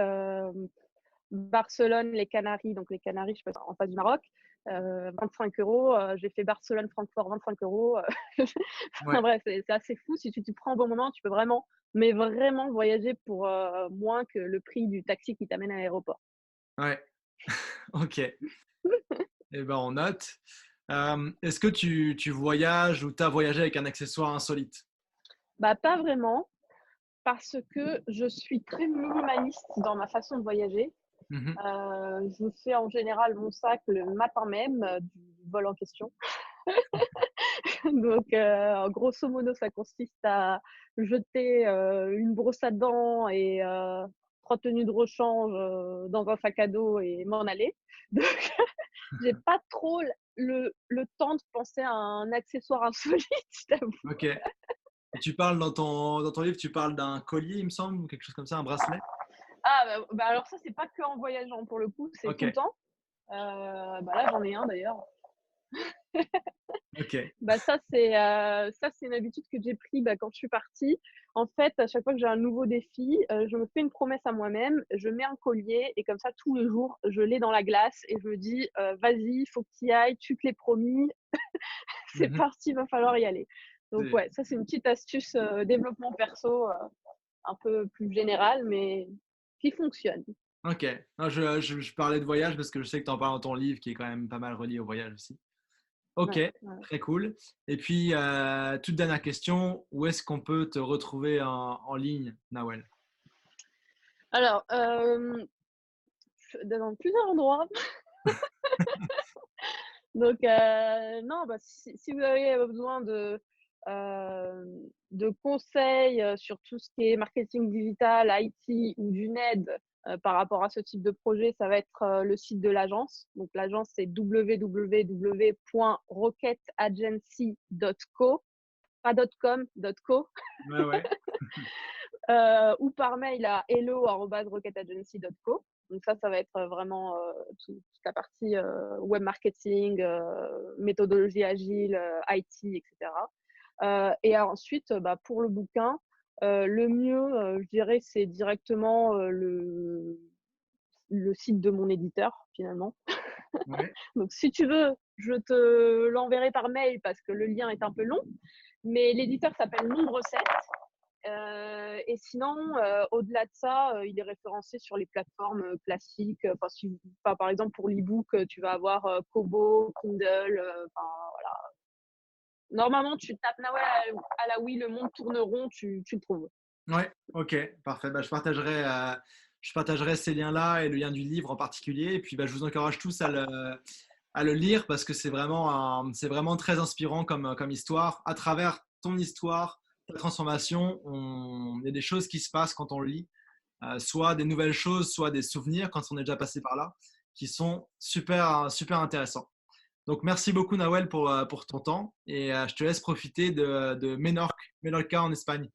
Speaker 2: Barcelone, les Canaries, donc les Canaries, je sais pas, en face du Maroc, 25 €. J'ai fait Barcelone-Francfort, 25 €.
Speaker 1: Ouais,
Speaker 2: Enfin bref, c'est assez fou. Si tu t'y prends au bon moment, tu peux vraiment, mais vraiment voyager pour, moins que le prix du taxi qui t'amène à l'aéroport.
Speaker 1: ouais. OK. Et ben, on note. Est-ce que tu voyages ou tu as voyagé avec un accessoire insolite?
Speaker 2: Bah, pas vraiment, parce que je suis très minimaliste dans ma façon de voyager.
Speaker 1: Mmh.
Speaker 2: Je fais en général mon sac le matin même, du vol en question. Donc, grosso modo, ça consiste à jeter, une brosse à dents et 3 tenues de rechange, dans un sac à dos et m'en aller. Donc, j'ai pas trop le temps de penser à un accessoire insolite, je t'avoue.
Speaker 1: OK. Et tu parles dans ton livre, tu parles d'un collier, il me semble, ou quelque chose comme ça, un bracelet?
Speaker 2: Ah bah, alors ça, c'est pas que en voyageant pour le coup, c'est tout le
Speaker 1: OK,
Speaker 2: temps. Bah, là, j'en ai un d'ailleurs.
Speaker 1: OK.
Speaker 2: Bah, ça, c'est une habitude que j'ai pris, bah, quand je suis partie. En fait, à chaque fois que j'ai un nouveau défi, je me fais une promesse à moi-même, je mets un collier et comme ça tous les jours, je l'ai dans la glace et je me dis: «Vas-y, faut que tu y ailles, tu te l'es promis, c'est
Speaker 1: Mhm.
Speaker 2: parti, va falloir y aller». Donc
Speaker 1: C'est-
Speaker 2: ouais, ça c'est une petite astuce, développement perso, un peu plus générale mais qui fonctionne.
Speaker 1: Ok. Non, je parlais de voyage parce que je sais que tu en parles dans ton livre qui est quand même pas mal relié au voyage aussi. Ok,
Speaker 2: Ouais, ouais.
Speaker 1: très cool. Et puis, toute dernière question, où est-ce qu'on peut te retrouver en ligne, Nawel?
Speaker 2: Alors, dans plusieurs endroits. Donc, non, bah, si vous avez besoin de conseils sur tout ce qui est marketing digital, IT ou d'une aide par rapport à ce type de projet, ça va être le site de l'agence. Donc, l'agence, c'est www.rocketagency.co, pas .com, .co,
Speaker 1: Ouais, ouais.
Speaker 2: ou par mail à hello@rocketagency.co. Donc ça va être vraiment toute la partie web marketing, méthodologie agile, IT, etc. Et ensuite, bah, pour le bouquin, le mieux, je dirais, c'est directement le site de mon éditeur, finalement.
Speaker 1: Ouais.
Speaker 2: Donc si tu veux, je te l'enverrai par mail parce que le lien est un peu long. Mais l'éditeur s'appelle Nombre 7. Et sinon, au-delà de ça, il est référencé sur les plateformes classiques. Par exemple, pour l'e-book, tu vas avoir Kobo, Kindle. Voilà. Normalement, tu tapes Nawel à la oui, le monde tourne rond, tu le trouves.
Speaker 1: Ouais, ok, parfait. Bah, je partagerai ces liens-là et le lien du livre en particulier. Et puis, bah, je vous encourage tous à le lire parce que c'est vraiment très inspirant comme histoire. À travers ton histoire, ta transformation, il y a des choses qui se passent quand on le lit, soit des nouvelles choses, soit des souvenirs quand on est déjà passé par là, qui sont super, super intéressants. Donc, merci beaucoup, Nawel, pour ton temps et je te laisse profiter de Menorca en Espagne.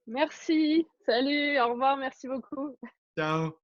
Speaker 2: Merci, salut, au revoir, merci beaucoup.
Speaker 1: Ciao.